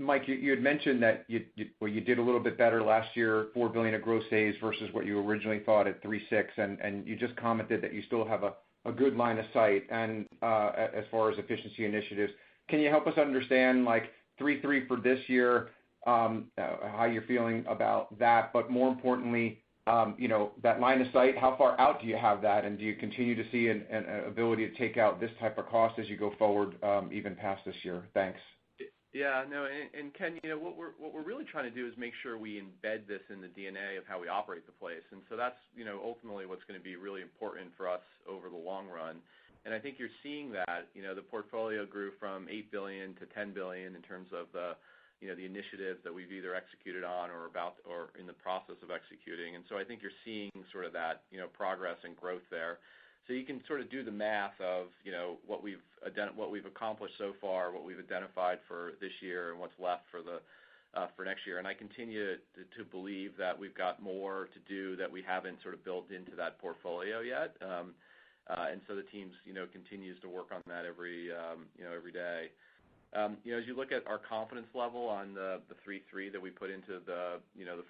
Mike, you had mentioned that you did a little bit better last year, $4 billion of gross saves versus what you originally thought at 3.6, and you just commented that you still have a good line of sight and as far as efficiency initiatives. Can you help us understand 3.3 for this year, how you're feeling about that, but more importantly, that line of sight, how far out do you have that, and do you continue to see an ability to take out this type of cost as you go forward, even past this year? Thanks. Yeah, no, and Ken, what we're really trying to do is make sure we embed this in the DNA of how we operate the place, and so that's ultimately what's going to be really important for us over the long run. And I think you're seeing that the portfolio grew from $8 billion to $10 billion in terms of the initiatives that we've either executed on or in the process of executing. And so I think you're seeing sort of that progress and growth there. So you can sort of do the math of what we've accomplished so far, what we've identified for this year, and what's left for next year. And I continue to believe that we've got more to do that we haven't sort of built into that portfolio yet. And so the teams continues to work on that every day. As you look at our confidence level on the 3.3 that we put into the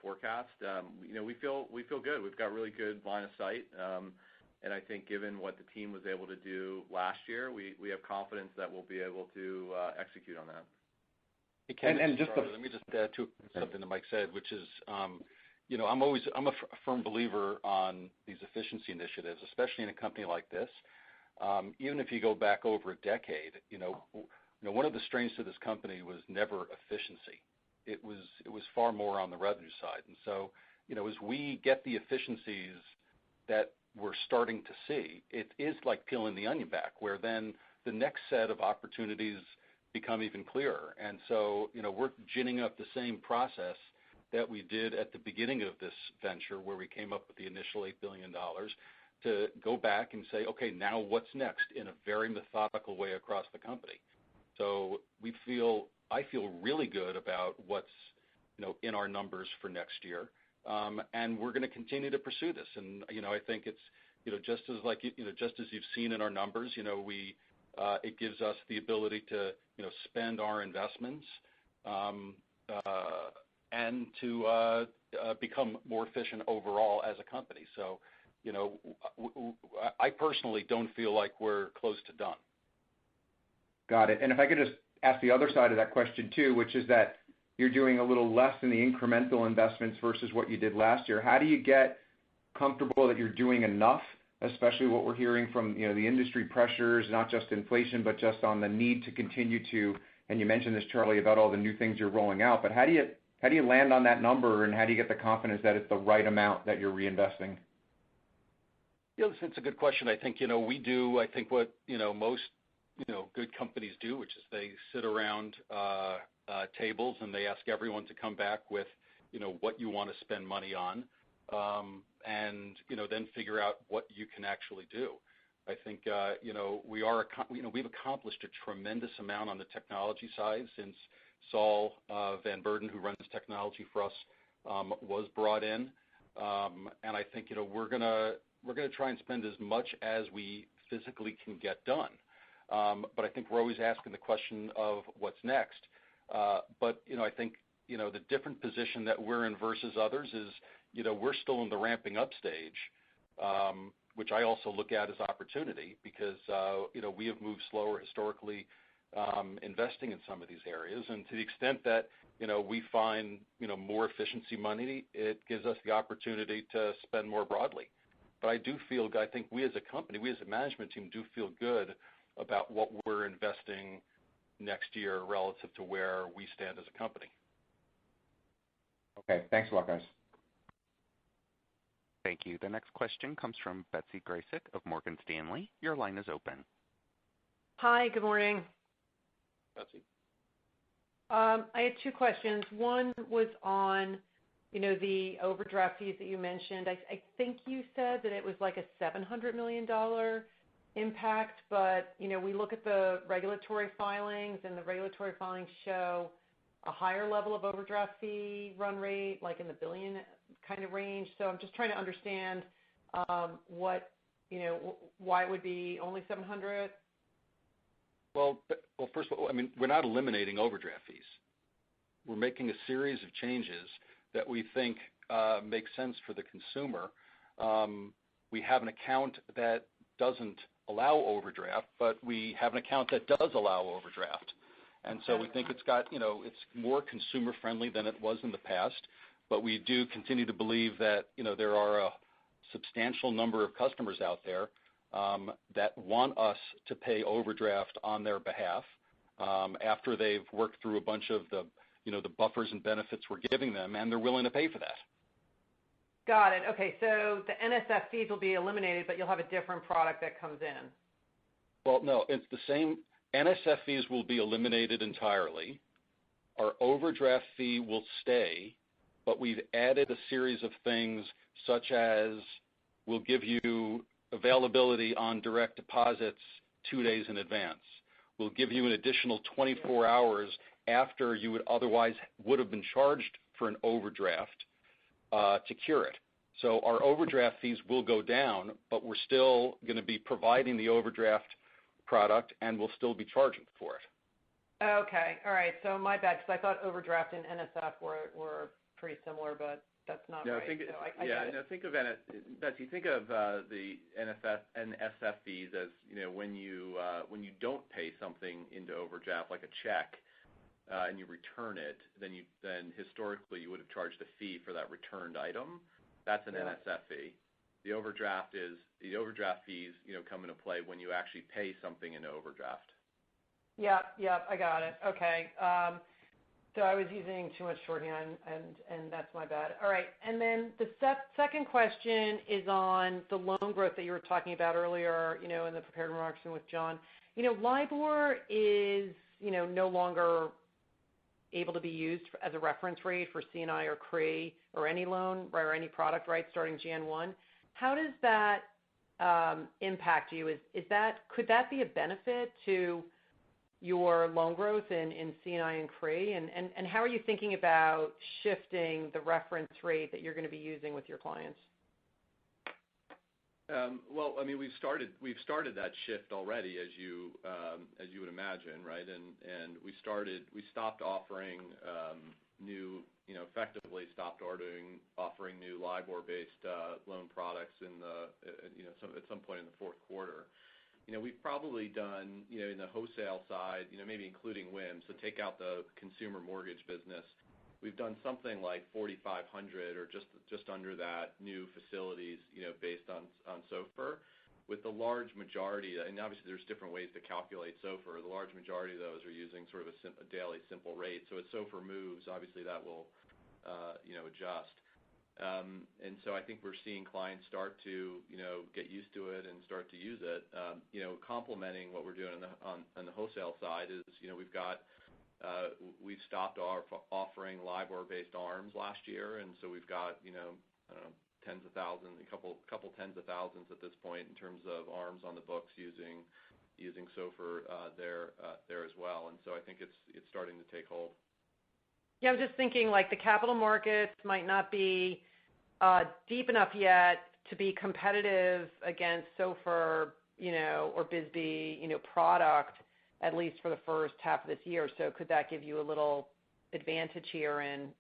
forecast, we feel good. We've got really good line of sight. And I think given what the team was able to do last year, we have confidence that we'll be able to execute on that. Hey, Ken, And just let me just add to something that Mike said, which is, I'm a firm believer on these efficiency initiatives, especially in a company like this. Even if you go back over a decade, one of the strengths of this company was never efficiency. It was far more on the revenue side. And so, as we get the efficiencies that we're starting to see, it is like peeling the onion back, where then the next set of opportunities become even clearer. And so, we're ginning up the same process that we did at the beginning of this venture, where we came up with the initial $8 billion, to go back and say, okay, now what's next, in a very methodical way across the company. So I feel really good about what's in our numbers for next year, and we're going to continue to pursue this. And I think it's just as you've seen in our numbers, it gives us the ability to spend our investments and to become more efficient overall as a company. So I personally don't feel like we're close to done. Got it. And if I could just ask the other side of that question too, which is that you're doing a little less in the incremental investments versus what you did last year. How do you get comfortable that you're doing enough, especially what we're hearing from the industry pressures, not just inflation, but just on the need to continue to, and you mentioned this, Charlie, about all the new things you're rolling out, but how do you land on that number, and how do you get the confidence that it's the right amount that you're reinvesting? It's a good question. I think, we do, I think what, most, good companies do, which is they sit around tables and they ask everyone to come back with, what you want to spend money on, and, then figure out what you can actually do. I think, we've accomplished a tremendous amount on the technology side since Saul Van Burden, who runs technology for us, was brought in. And I think, we're going to try and spend as much as we physically can get done. But I think we're always asking the question of what's next. But, I think, the different position that we're in versus others is, we're still in the ramping up stage, which I also look at as opportunity because, we have moved slower historically investing in some of these areas. And to the extent that, we find, more efficiency money, it gives us the opportunity to spend more broadly. But I think we as a company, we as a management team do feel good about what we're investing next year relative to where we stand as a company. Okay, thanks a lot, guys. Thank you. The next question comes from Betsy Graseck of Morgan Stanley. Your line is open. Hi, good morning. Betsy. I had two questions. One was on, the overdraft fees that you mentioned. I think you said that it was like a $700 million impact, but, we look at the regulatory filings, and the regulatory filings show a higher level of overdraft fee run rate, like in the billion kind of range. So I'm just trying to understand why it would be only 700. Well, first of all, we're not eliminating overdraft fees. We're making a series of changes that we think make sense for the consumer. We have an account that doesn't allow overdraft, but we have an account that does allow overdraft. And so we think it's got, it's more consumer friendly than it was in the past, but we do continue to believe that, there are a substantial number of customers out there that want us to pay overdraft on their behalf after they've worked through a bunch of the buffers and benefits we're giving them, and they're willing to pay for that. Got it. Okay, so the NSF fees will be eliminated, but you'll have a different product that comes in. Well, no, it's the same. NSF fees will be eliminated entirely. Our overdraft fee will stay, but we've added a series of things such as we'll give you availability on direct deposits 2 days in advance. We'll give you an additional 24 hours after you would have been charged for an overdraft to cure it. So our overdraft fees will go down, but we're still going to be providing the overdraft product, and we'll still be charging for it. Okay, all right. So my bad, because I thought overdraft and NSF were pretty similar, but that's not right. Think of Betsy. Think of the NSF fees as when you don't pay something into overdraft, like a check. and you return it, then historically you would have charged a fee for that returned item. That's an NSF fee. The overdraft fees, come into play when you actually pay something in overdraft. Yep, I got it. Okay. So I was using too much shorthand, and that's my bad. All right. And then the second question is on the loan growth that you were talking about earlier, in the prepared remarks and with John. LIBOR is, no longer able to be used as a reference rate for C&I or CRE or any loan or any product, right, starting Jan 1. How does that impact you? Could that be a benefit to your loan growth in C&I and CRE? And how are you thinking about shifting the reference rate that you're going to be using with your clients? Well, I mean, we've started that shift already, as you would imagine, right? And we stopped offering effectively stopped offering new LIBOR-based loan products at some point in the fourth quarter. We've probably done, in the wholesale side, maybe including WIM, so take out the consumer mortgage business. We've done something like 4,500 or just under that new facilities, based on SOFR, with the large majority, and obviously there's different ways to calculate SOFR. The large majority of those are using sort of a daily simple rate. So as SOFR moves, obviously that will, adjust. And so I think we're seeing clients start to, get used to it and start to use it. Complementing what we're doing on the wholesale side is, we've stopped offering LIBOR-based ARMs last year, and so we've got, I don't know, tens of thousands, a couple tens of thousands at this point in terms of ARMs on the books using SOFR there as well. And so I think it's starting to take hold. Yeah, I'm just thinking like the capital markets might not be deep enough yet to be competitive against SOFR, or BSBY, product, at least for the first half of this year. So could that give you a little advantage here in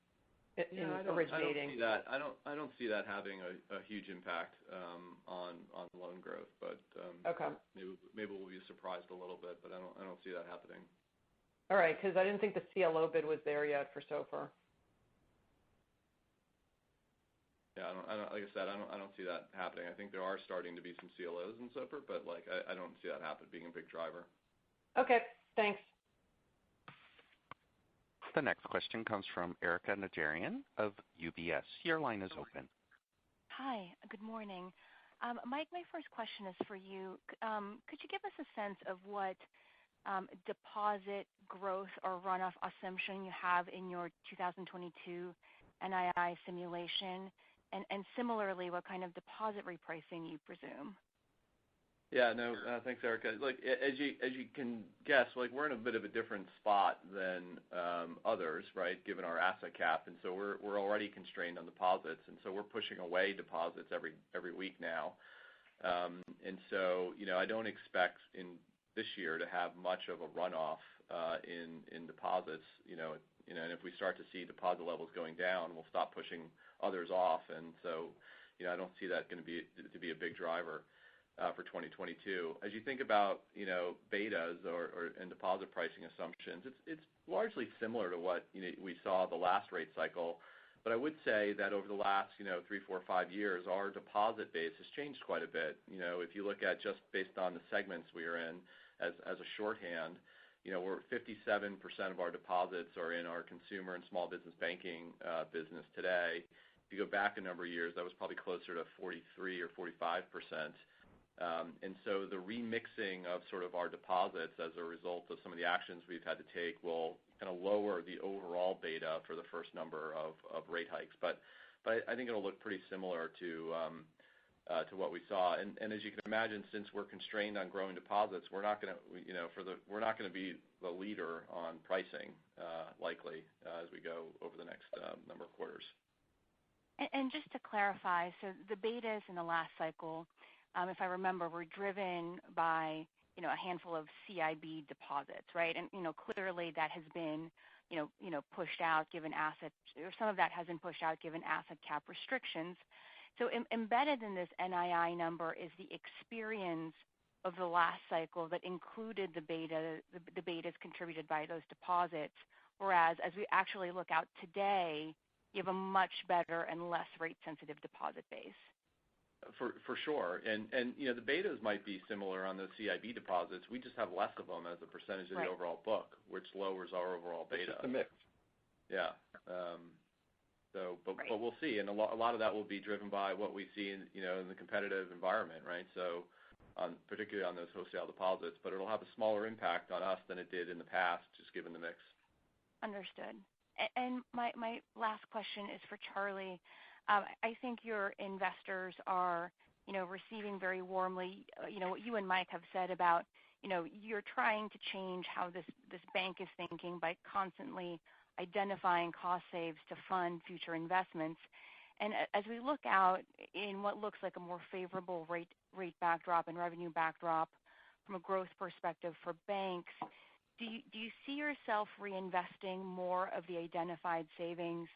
originating? I don't see that having a huge impact on loan growth, but okay. Maybe we'll be surprised a little bit, but I don't see that happening. All right, because I didn't think the CLO bid was there yet for SOFR. Yeah, like I said, I don't see that happening. I think there are starting to be some CLOs in SOFR, but I don't see that being a big driver. Okay, thanks. The next question comes from Erika Najarian of UBS. Your line is open. Hi, good morning. Mike, my first question is for you. Could you give us a sense of what deposit growth or runoff assumption you have in your 2022 NII simulation? And similarly, what kind of deposit repricing you presume? Yeah, no, thanks, Erica. Look, as you can guess, we're in a bit of a different spot than others, right? Given our asset cap, and so we're already constrained on deposits, and so we're pushing away deposits every week now. And so, I don't expect in this year to have much of a runoff in deposits. And if we start to see deposit levels going down, we'll stop pushing others off, and so, I don't see that going to be a big driver for 2022. As you think about, betas and deposit pricing assumptions, it's largely similar to what we saw the last rate cycle. But I would say that over the last 3, 4, 5 years, our deposit base has changed quite a bit. If you look at just based on the segments we are in as a shorthand, we're 57% of our deposits are in our consumer and small business banking business today. If you go back a number of years, that was probably closer to 43 or 45%. And so the remixing of sort of our deposits as a result of some of the actions we've had to take will kind of lower the overall beta for the first number of rate hikes. But I think it'll look pretty similar to what we saw. And as you can imagine, since we're constrained on growing deposits, we're not going to be the leader on pricing likely as we go over the next number of quarters. And just to clarify, so the betas in the last cycle, if I remember, were driven by, a handful of CIB deposits, right? And, clearly that has been, pushed out given assets, or some of that has been pushed out given asset cap restrictions. So embedded in this NII number is the experience of the last cycle that included the betas contributed by those deposits, whereas as we actually look out today, you have a much better and less rate-sensitive deposit base. For sure. And the betas might be similar on those CIB deposits. We just have less of them as a percentage of the overall book, which lowers our overall beta. It's just a mix. Yeah. But we'll see, and a lot of that will be driven by what we see in the competitive environment, right? So, particularly on those wholesale deposits, but it'll have a smaller impact on us than it did in the past, just given the mix. Understood. And my last question is for Charlie. I think your investors are, receiving very warmly, what you and Mike have said about, you're trying to change how this bank is thinking by constantly identifying cost saves to fund future investments. And as we look out in what looks like a more favorable rate backdrop and revenue backdrop from a growth perspective for banks, do you see yourself reinvesting more of the identified savings,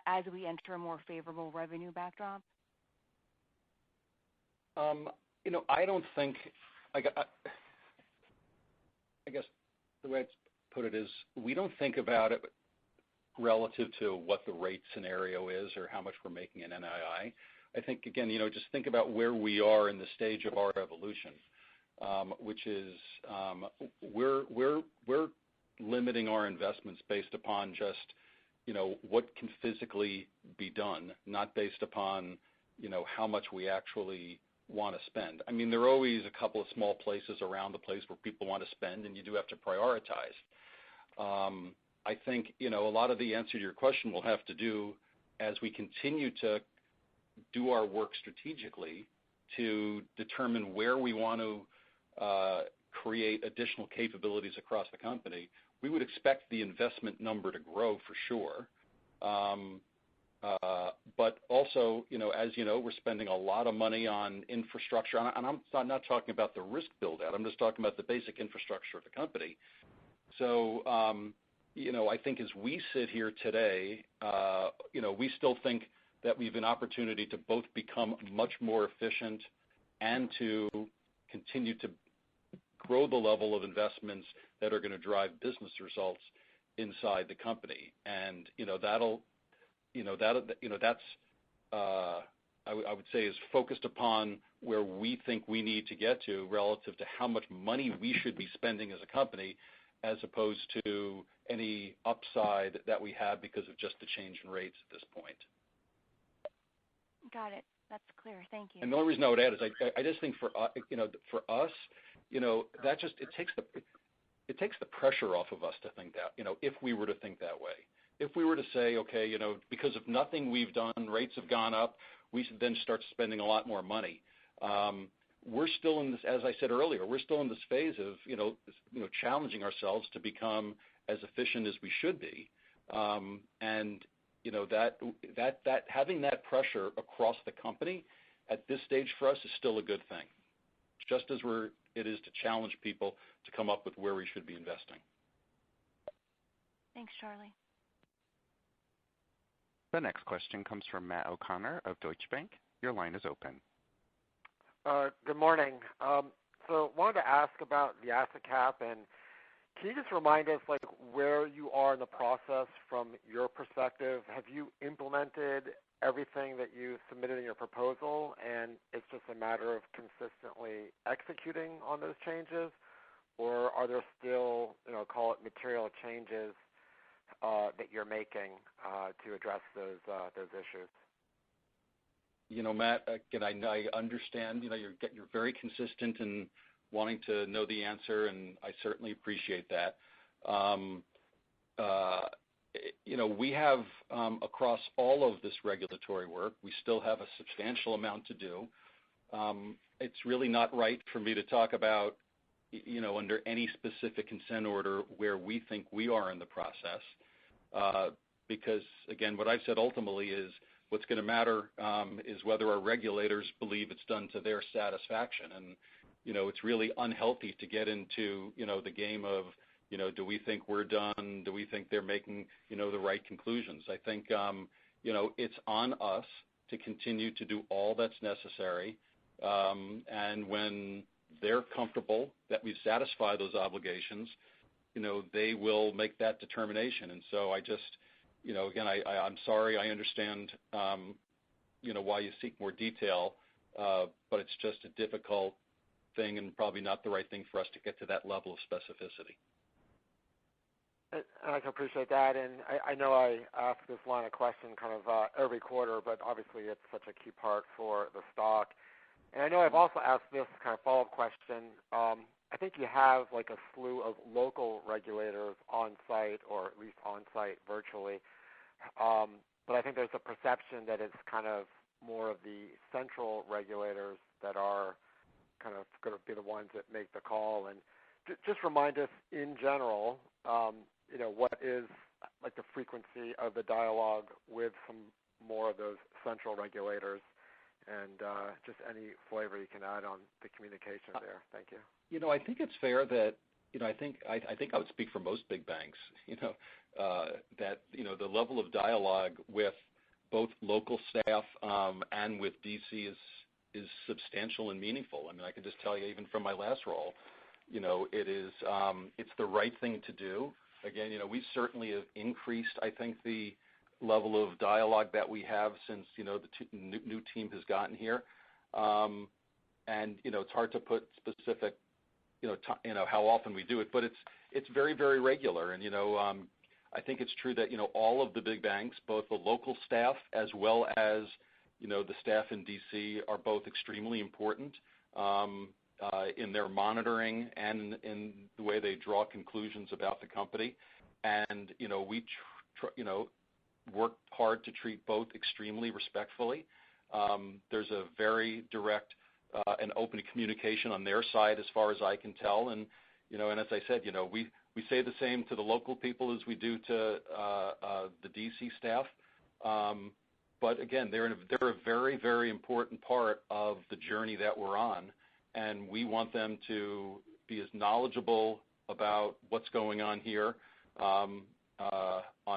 as we enter a more favorable revenue backdrop? I don't think. I guess the way I'd put it is, we don't think about it relative to what the rate scenario is or how much we're making in NII. I think, again, just think about where we are in the stage of our evolution, which is we're limiting our investments based upon just what can physically be done, not based upon how much we actually want to spend. I mean, there are always a couple of small places around the place where people want to spend, and you do have to prioritize. I think a lot of the answer to your question will have to do as we continue to do our work strategically to determine where we want to create additional capabilities across the company. We would expect the investment number to grow for sure. But also, as you know, we're spending a lot of money on infrastructure. And I'm not talking about the risk build out. I'm just talking about the basic infrastructure of the company. So, I think as we sit here today, we still think that we have an opportunity to both become much more efficient and to continue to grow the level of investments that are going to drive business results inside the company. And, that's, I would say is focused upon where we think we need to get to relative to how much money we should be spending as a company, as opposed to any upside that we have because of just the change in rates at this point. Got it. That's clear. Thank you. And the only reason I would add is I just think for us, that just it takes the pressure off of us to think that, if we were to think that way. If we were to say, okay, because of nothing we've done, rates have gone up, we should then start spending a lot more money. We're still in this, as I said earlier, we're still in this phase of, challenging ourselves to become as efficient as we should be. And that having that pressure across the company at this stage for us is still a good thing, just as it is to challenge people to come up with where we should be investing. Thanks, Charlie. The next question comes from Matt O'Connor of Deutsche Bank. Your line is open. Good morning. So wanted to ask about the asset cap, and can you just remind us where you are in the process from your perspective? Have you implemented everything that you submitted in your proposal, and it's just a matter of consistently executing on those changes, or are there still, call it material changes that you're making to address those issues? Matt, again, I understand, you're very consistent in wanting to know the answer, and I certainly appreciate that. We have, across all of this regulatory work, we still have a substantial amount to do. It's really not right for me to talk about, under any specific consent order where we think we are in the process. Because, again, what I've said ultimately is what's going to matter is whether our regulators believe it's done to their satisfaction. And, it's really unhealthy to get into, the game of, do we think we're done? Do we think they're making, the right conclusions? I think, it's on us to continue to do all that's necessary. And when they're comfortable that we've satisfied those obligations, they will make that determination. And so I just, again, I'm sorry. I understand, why you seek more detail, but it's just a difficult thing and probably not the right thing for us to get to that level of specificity. And I can appreciate that, and I know I ask this line of question kind of every quarter, but obviously it's such a key part for the stock. And I know I've also asked this kind of follow-up question. I think you have like a slew of local regulators on site, or at least on site virtually. But I think there's a perception that it's kind of more of the central regulators that are kind of going to be the ones that make the call. And just remind us in general, what is like the frequency of the dialogue with some more of those central regulators, and just any flavor you can add on the communication there. Thank you. I think it's fair that I think I would speak for most big banks. That the level of dialogue with both local staff and with DC is substantial and meaningful. I mean, I can just tell you, even from my last role, it's the right thing to do. Again, we certainly have increased, I think, the level of dialogue that we have since the new team has gotten here, and it's hard to put specific how often we do it, but it's very, very regular. And I think it's true that all of the big banks, both the local staff as well as the staff in DC, are both extremely important in their monitoring and in the way they draw conclusions about the company. And we work hard to treat both extremely respectfully. There's a very direct and open communication on their side, as far as I can tell. And and as I said, we say the same to the local people as we do to the DC staff. But again, they're a very, very important part of the journey that we're on, and we want them to be as knowledgeable about what's going on here on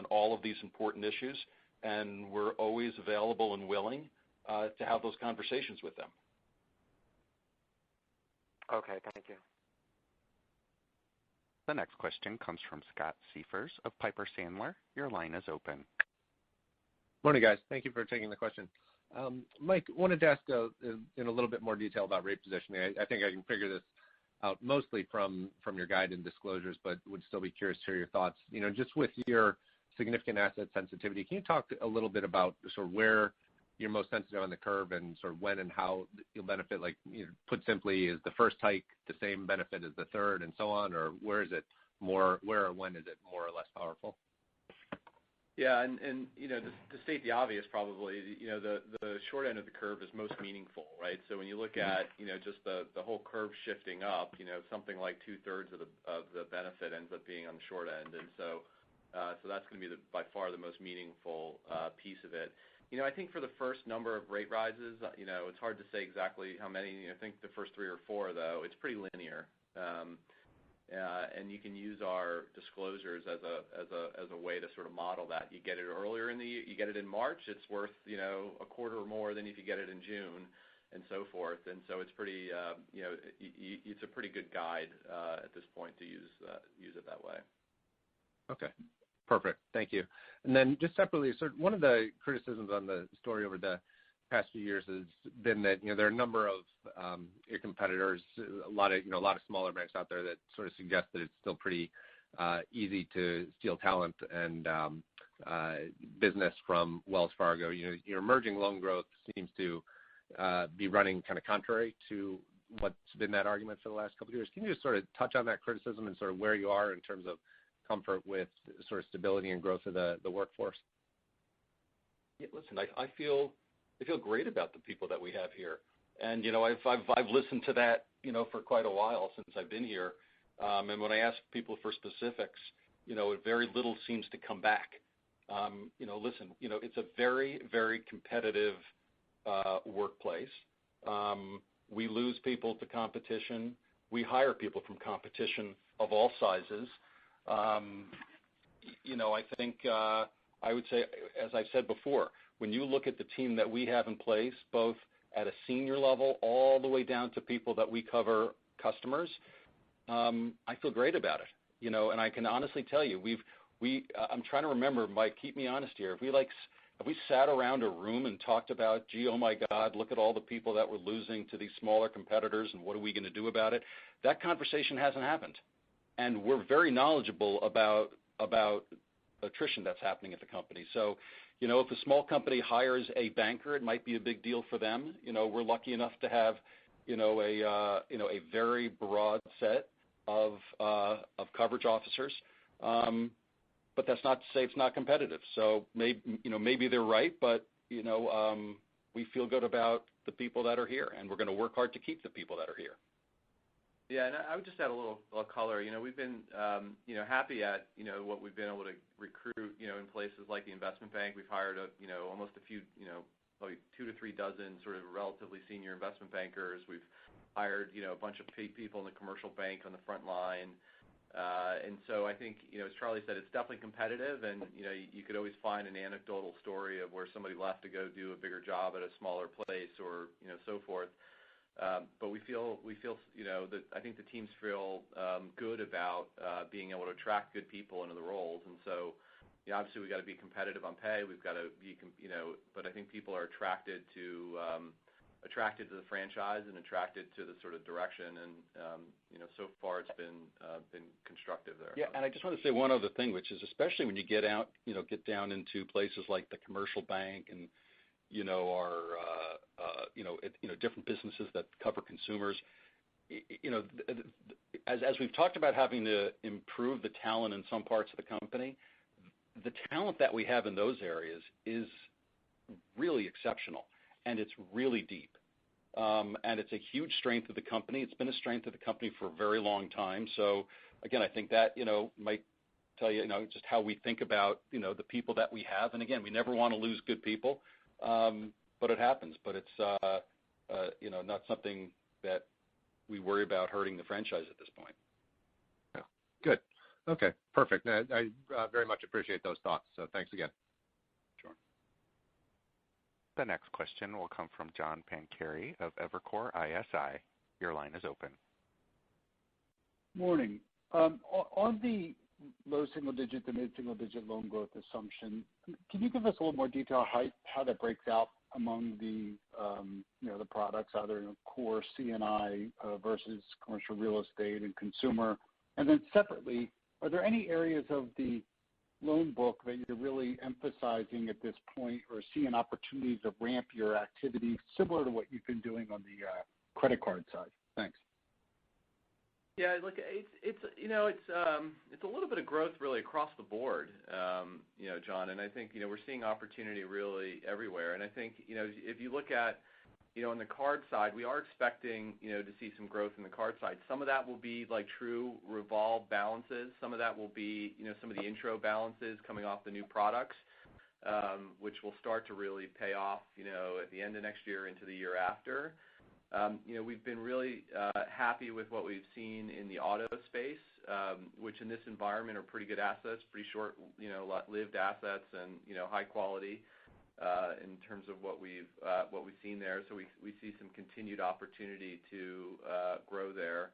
all of these important issues, and we're always available and willing to have those conversations with them. Okay, thank you. The next question comes from Scott Siefers of Piper Sandler. Your line is open. Morning, guys. Thank you for taking the question. Mike, wanted to ask in a little bit more detail about rate positioning. I think I can figure this out mostly from your guide and disclosures, but would still be curious to hear your thoughts. Just with your significant asset sensitivity, can you talk a little bit about sort of where you're most sensitive on the curve and sort of when and how you'll benefit? Like, put simply, is the first hike the same benefit as the third, and so on, or where or when is it more or less powerful? Yeah, and to state the obvious, probably, the short end of the curve is most meaningful, right? So when you look at just the whole curve shifting up, something like 2/3 of the benefit ends up being on the short end, and so that's going to be by far the most meaningful piece of it. I think for the first number of rate rises, it's hard to say exactly how many. I think the first 3 or 4, though, it's pretty linear. And you can use our disclosures as a way to sort of model that. You get it earlier in the year, you get it in March, it's worth a quarter or more than if you get it in June, and so forth. And so it's pretty it's a pretty good guide at this point to use it that way. Okay, perfect. Thank you. And then just separately, so one of the criticisms on the story over the past few years has been that there are a number of your competitors, a lot of smaller banks out there that sort of suggest that it's still pretty easy to steal talent and business from Wells Fargo. Your emerging loan growth seems to be running kind of contrary to what's been that argument for the last couple of years. Can you just sort of touch on that criticism and sort of where you are in terms of comfort with sort of stability and growth of the workforce? Yeah, listen, I feel great about the people that we have here, and I've listened to that for quite a while since I've been here, and when I ask people for specifics, very little seems to come back. Listen, it's a very, very competitive workplace. We lose people to competition. We hire people from competition of all sizes. I think I would say, as I've said before, when you look at the team that we have in place, both at a senior level all the way down to people that we cover customers, I feel great about it. And I can honestly tell you, I'm trying to remember, Mike, keep me honest here. Have we sat around a room and talked about, gee, oh my God, look at all the people that we're losing to these smaller competitors and what are we going to do about it? That conversation hasn't happened. And we're very knowledgeable about attrition that's happening at the company. So, if a small company hires a banker, it might be a big deal for them. We're lucky enough to have, a very broad set of coverage officers. But that's not to say it's not competitive. So maybe they're right, but we feel good about the people that are here, and we're going to work hard to keep the people that are here. Yeah, and I would just add a little color. We've been happy at what we've been able to recruit in places like the investment bank. We've hired almost a few probably 2 to 3 dozen sort of relatively senior investment bankers. We've hired a bunch of people in the commercial bank on the front line. And so I think, as Charlie said, it's definitely competitive, and you could always find an anecdotal story of where somebody left to go do a bigger job at a smaller place, or so forth. But we feel that I think the teams feel good about being able to attract good people into the roles, and so obviously we've got to be competitive on pay. We've got to be but I think people are attracted to the franchise and attracted to the sort of direction, and so far it's been constructive there. Yeah, and I just want to say one other thing, which is especially when you get down into places like the commercial bank and our different businesses that cover consumers. As we've talked about having to improve the talent in some parts of the company, the talent that we have in those areas is really exceptional. And it's really deep. And it's a huge strength of the company. It's been a strength of the company for a very long time. So, again, I think that, might tell you, just how we think about, the people that we have. And, again, we never want to lose good people, but it happens. But it's, not something that we worry about hurting the franchise at this point. Yeah. Good. Okay, perfect. I very much appreciate those thoughts. So thanks again. The next question will come from John Pancari of Evercore ISI. Your line is open. Morning. On the low single-digit to mid-single-digit loan growth assumption, can you give us a little more detail how that breaks out among the the products, either core C&I versus commercial real estate and consumer? And then separately, are there any areas of the loan book that you're really emphasizing at this point, or seeing opportunities to ramp your activity similar to what you've been doing on the credit card side? Thanks. Yeah, look, it's a little bit of growth really across the board, John, and I think we're seeing opportunity really everywhere. And I think if you look at on the card side, we are expecting to see some growth in the card side. Some of that will be like true revolve balances. Some of that will be some of the intro balances coming off the new products, which will start to really pay off at the end of next year into the year after. We've been really happy with what we've seen in the auto space, which in this environment are pretty good assets, pretty short lived assets, and high quality. In terms of what we've seen there, so we see some continued opportunity to grow there.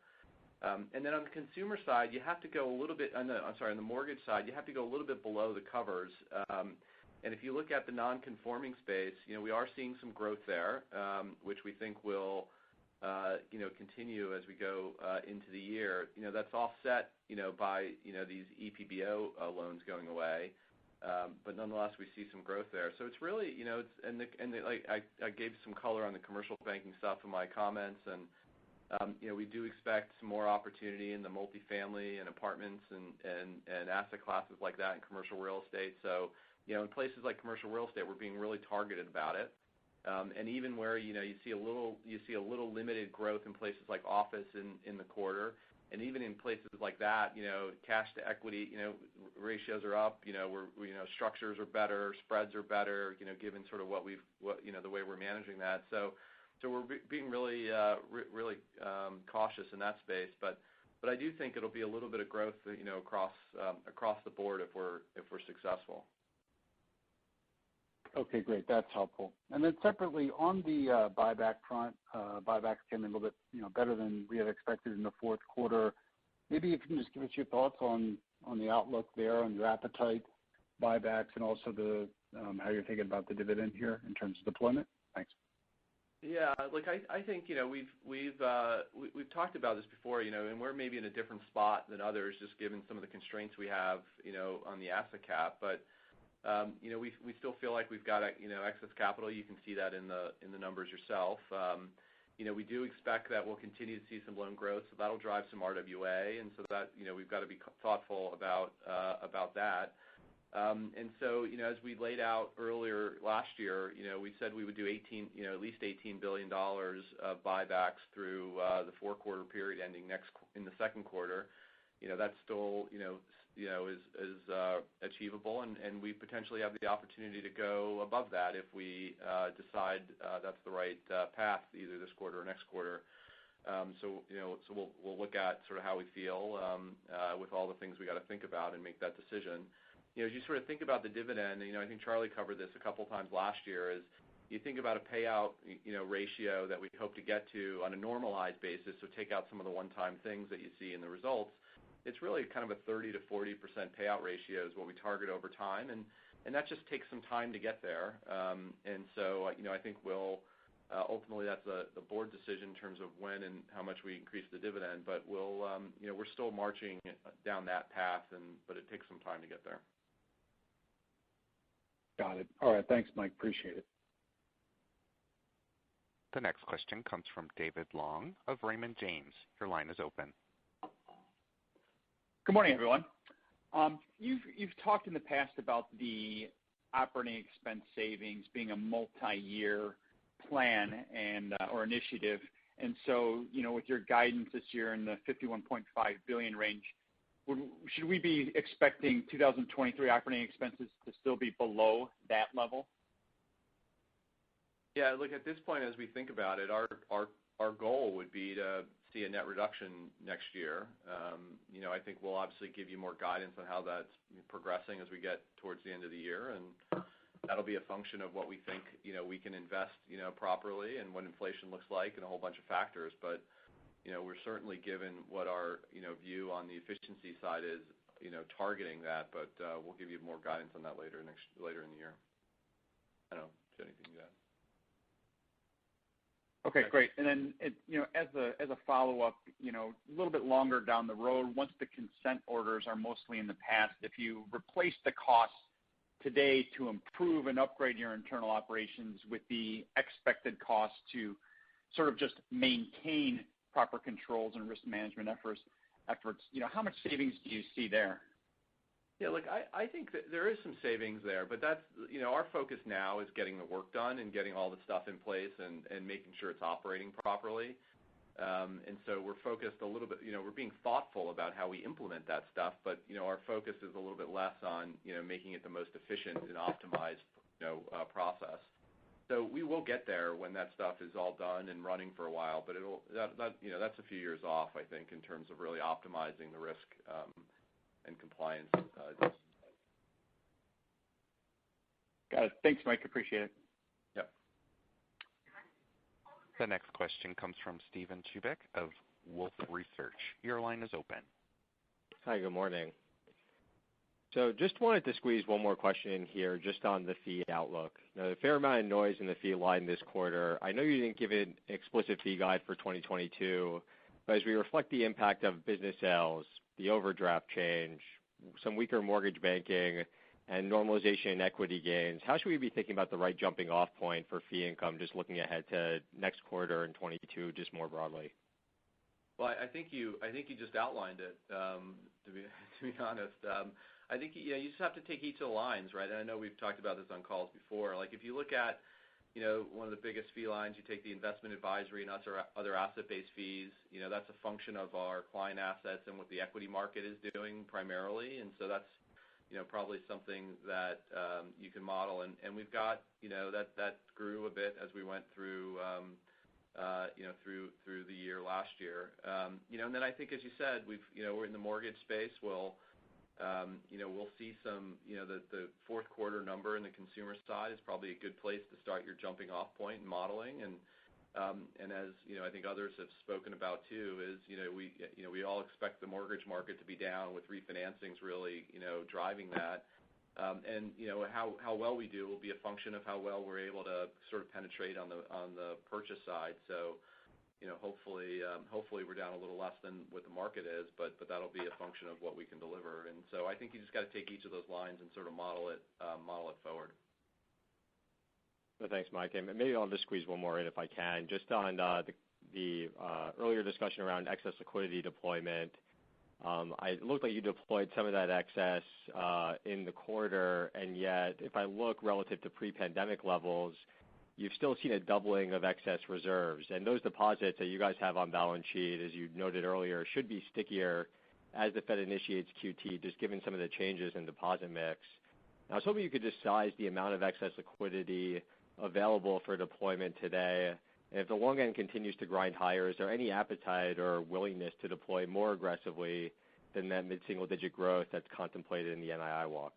And then on the consumer side, you have to go a little bit. On the mortgage side, you have to go a little bit below the covers. And if you look at the non-conforming space, we are seeing some growth there, which we think will continue as we go into the year. That's offset by these EPBO loans going away. But nonetheless, we see some growth there. So it's really, I gave some color on the commercial banking stuff in my comments, and we do expect some more opportunity in the multifamily and apartments and asset classes like that in commercial real estate. So in places like commercial real estate, we're being really targeted about it. And even where you see a little limited growth in places like office in the quarter. And even in places like that, cash to equity, ratios are up. Structures are better, spreads are better. Given sort of the way we're managing that. So we're being really cautious in that space. But I do think it'll be a little bit of growth, across the board if we're successful. Okay, great. That's helpful. And then separately, on the buyback front, buybacks came in a little bit better than we had expected in the fourth quarter. Maybe if you can just give us your thoughts on the outlook there, on your appetite, buybacks, and also how you're thinking about the dividend here in terms of deployment. Thanks. Yeah, look, I think we've talked about this before, and we're maybe in a different spot than others, just given some of the constraints we have, on the asset cap. But we still feel like we've got excess capital. You can see that in the numbers yourself. We do expect that we'll continue to see some loan growth, so that'll drive some RWA, and so that we've got to be thoughtful about that. And so, as we laid out earlier last year, we said we would do at least $18 billion of buybacks through the 4-quarter period ending in the second quarter. That's still, is achievable, and we potentially have the opportunity to go above that if we decide that's the right path, either this quarter or next quarter. So we'll look at sort of how we feel with all the things we got to think about and make that decision. As you sort of think about the dividend, I think Charlie covered this a couple times last year, is you think about a payout, ratio that we hope to get to on a normalized basis, so take out some of the one-time things that you see in the results. It's really kind of a 30 to 40% payout ratio is what we target over time, and that just takes some time to get there. And so, I think we'll ultimately that's the board decision in terms of when and how much we increase the dividend, but we're still marching down that path, but it takes some time to get there. Got it. All right. Thanks, Mike. Appreciate it. The next question comes from David Long of Raymond James. Your line is open. Good morning, everyone. You've talked in the past about the operating expense savings being a multi-year plan or initiative, and so with your guidance this year in the $51.5 billion range, should we be expecting 2023 operating expenses to still be below that level? Yeah, look, at this point, as we think about it, our goal would be to see a net reduction next year. I think we'll obviously give you more guidance on how that's progressing as we get towards the end of the year, and that'll be a function of what we think we can invest properly and what inflation looks like and a whole bunch of factors. But we're certainly, given what our view on the efficiency side is, targeting that, but we'll give you more guidance on that later in the year. I don't know if you have anything to add. Okay, great. And then, as a follow-up, a little bit longer down the road, once the consent orders are mostly in the past, if you replace the costs today to improve and upgrade your internal operations with the expected costs to sort of just maintain proper controls and risk management efforts, how much savings do you see there? Yeah, look, I think that there is some savings there, but that's, our focus now is getting the work done and getting all the stuff in place and making sure it's operating properly. And so we're focused a little bit, we're being thoughtful about how we implement that stuff, but, our focus is a little bit less on, making it the most efficient and optimized, process. So we will get there when that stuff is all done and running for a while, but that's a few years off, I think, in terms of really optimizing the risk and compliance. Got it. Thanks, Mike. Appreciate it. Yep. The next question comes from Steven Chubak of Wolfe Research. Your line is open. Hi, good morning. So just wanted to squeeze one more question in here just on the fee outlook. Now, a fair amount of noise in the fee line this quarter. I know you didn't give an explicit fee guide for 2022, but as we reflect the impact of business sales, the overdraft change, some weaker mortgage banking, and normalization in equity gains, how should we be thinking about the right jumping off point for fee income, just looking ahead to next quarter and 22, just more broadly? Well, I think you just outlined it, to be honest. I think you just have to take each of the lines, right? And I know we've talked about this on calls before. Like if you look at one of the biggest fee lines, you take the investment advisory and other asset-based fees, that's a function of our client assets and what the equity market is doing primarily. And so that's, probably something that you can model. And we've got, that grew a bit as we went through, through the year last year. And then I think, as you said, we're in the mortgage space. We'll see some, the fourth quarter number in the consumer side is probably a good place to start your jumping off point and modeling. And, And as I think others have spoken about too, is we all expect the mortgage market to be down with refinancings really driving that. And how well we do will be a function of how well we're able to sort of penetrate on the purchase side. So hopefully we're down a little less than what the market is, but that'll be a function of what we can deliver. And so I think you just got to take each of those lines and sort of model it forward. Well, thanks, Mike. And maybe I'll just squeeze one more in if I can. Just on the earlier discussion around excess liquidity deployment, it looked like you deployed some of that excess in the quarter, and yet if I look relative to pre-pandemic levels, you've still seen a doubling of excess reserves. And those deposits that you guys have on balance sheet, as you noted earlier, should be stickier as the Fed initiates QT, just given some of the changes in deposit mix. Now, I was hoping you could just size the amount of excess liquidity available for deployment today. And if the long end continues to grind higher, is there any appetite or willingness to deploy more aggressively than that mid-single-digit growth that's contemplated in the NII walk?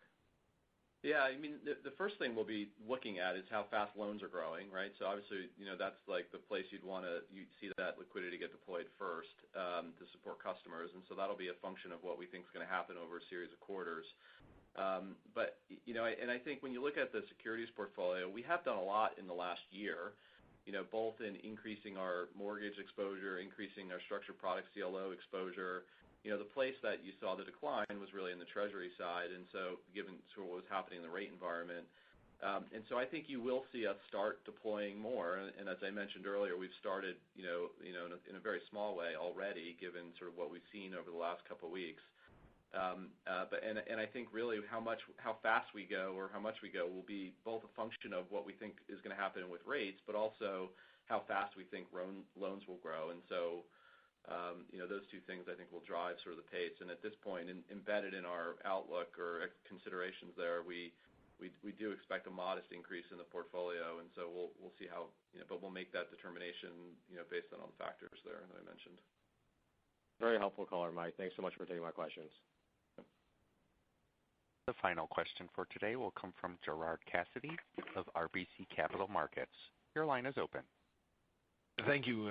Yeah, I mean, the first thing we'll be looking at is how fast loans are growing, right? So obviously, that's like the place you'd see that liquidity get deployed first to support customers, and so that'll be a function of what we think is going to happen over a series of quarters. But I think when you look at the securities portfolio, we have done a lot in the last year, both in increasing our mortgage exposure, increasing our structured product CLO exposure. The place that you saw the decline was really in the Treasury side, and so given sort of what was happening in the rate environment. And so I think you will see us start deploying more. And as I mentioned earlier, we've started, in a very small way already, given sort of what we've seen over the last couple of weeks. But I think really how fast we go or how much we go will be both a function of what we think is going to happen with rates, but also how fast we think loans will grow. And so, those two things I think will drive sort of the pace. And at this point, embedded in our outlook or considerations there, we do expect a modest increase in the portfolio, and so we'll see how, but we'll make that determination, based on all the factors there that I mentioned. Very helpful caller, Mike. Thanks so much for taking my questions. The final question for today will come from Gerard Cassidy of RBC Capital Markets. Your line is open. Thank you.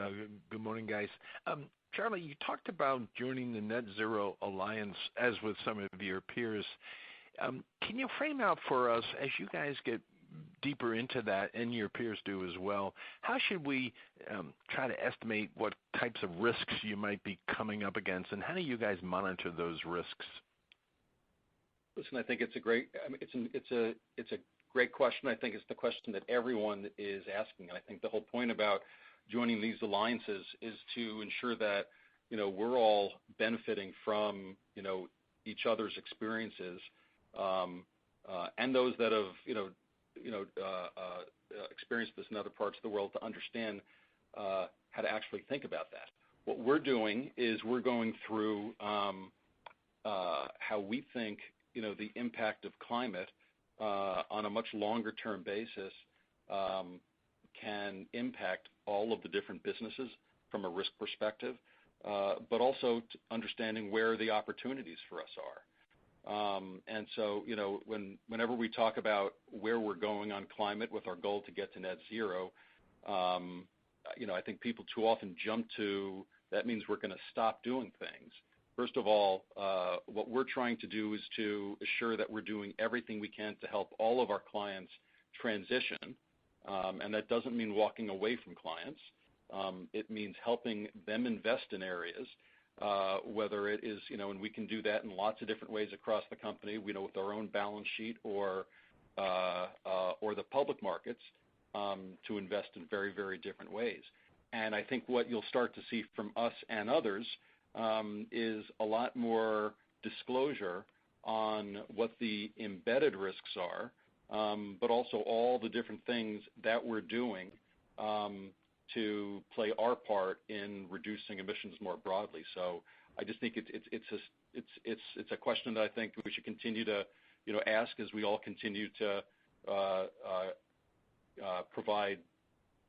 Good morning, guys. Charlie, you talked about joining the Net Zero Alliance as with some of your peers. Can you frame out for us, as you guys get deeper into that, and your peers do as well, how should we try to estimate what types of risks you might be coming up against, and how do you guys monitor those risks? Listen, I think it's a great question. I think it's the question that everyone is asking. And I think the whole point about joining these alliances is to ensure that, we're all benefiting from, each other's experiences, and those that have, experienced this in other parts of the world to understand how to actually think about that. What we're doing is we're going through how we think, the impact of climate on a much longer term basis can impact all of the different businesses from a risk perspective, but also understanding where the opportunities for us are. And so, whenever we talk about where we're going on climate with our goal to get to net zero, I think people too often jump to that means we're going to stop doing things. First of all, what we're trying to do is to assure that we're doing everything we can to help all of our clients transition, and that doesn't mean walking away from clients. It means helping them invest in areas, whether it is, and we can do that in lots of different ways across the company, with our own balance sheet or the public markets, to invest in very, very different ways. And I think what you'll start to see from us and others is a lot more disclosure on what the embedded risks are, but also all the different things that we're doing to play our part in reducing emissions more broadly. So I just think it's a question that I think we should continue to ask as we all continue to provide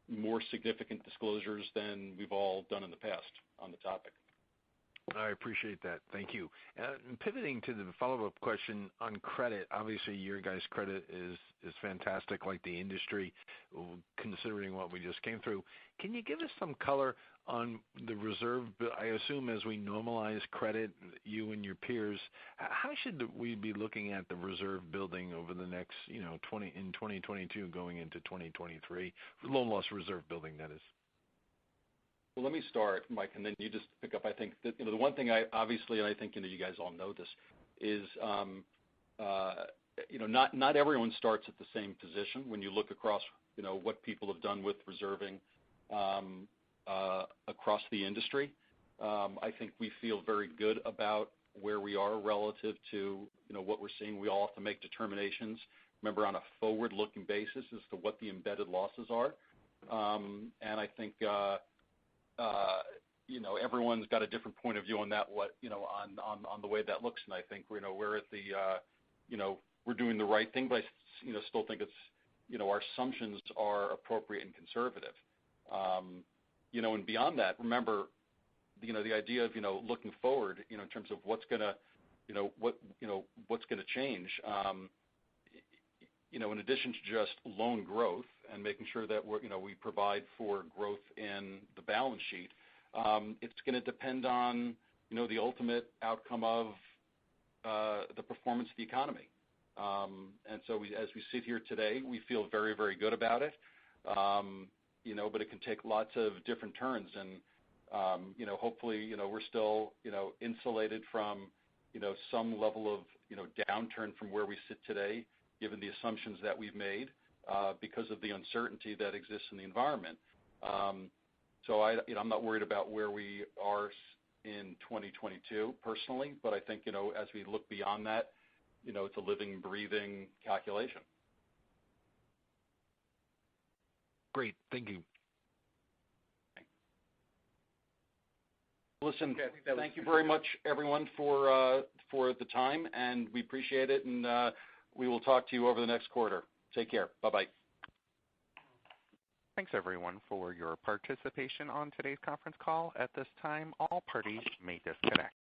more significant disclosures than we've all done in the past on the topic. I appreciate that. Thank you. Pivoting to the follow-up question on credit, obviously your guys' credit is fantastic, like the industry, considering what we just came through. Can you give us some color on the reserve? I assume as we normalize credit, you and your peers, how should we be looking at the reserve building over the next, in 2022 going into 2023? Loan loss reserve building, that is. Well, let me start, Mike, and then you just pick up. I think that the one thing I obviously, and I think you guys all know this, is not everyone starts at the same position. When you look across what people have done with reserving across the industry, I think we feel very good about where we are relative to what we're seeing. We all have to make determinations. Remember, on a forward-looking basis as to what the embedded losses are, and I think. Everyone's got a different point of view on that, on the way that looks, and I think we're at the, we're doing the right thing, but I still think it's, our assumptions are appropriate and conservative. And beyond that, remember, the idea of looking forward, in terms of what's gonna, what's gonna change. In addition to just loan growth and making sure that we provide for growth in the balance sheet, it's going to depend on the ultimate outcome of the performance of the economy. And so as we sit here today, we feel very, very good about it. But it can take lots of different turns, and hopefully we're still insulated from some level of downturn from where we sit today, given the assumptions that we've made because of the uncertainty that exists in the environment. So I'm not worried about where we are in 2022 personally, but I think as we look beyond that, it's a living, breathing calculation. Great, thank you. Listen, thank you very much, everyone, for the time, and we appreciate it, and we will talk to you over the next quarter. Take care. Bye-bye. Thanks, everyone, for your participation on today's conference call. At this time, all parties may disconnect.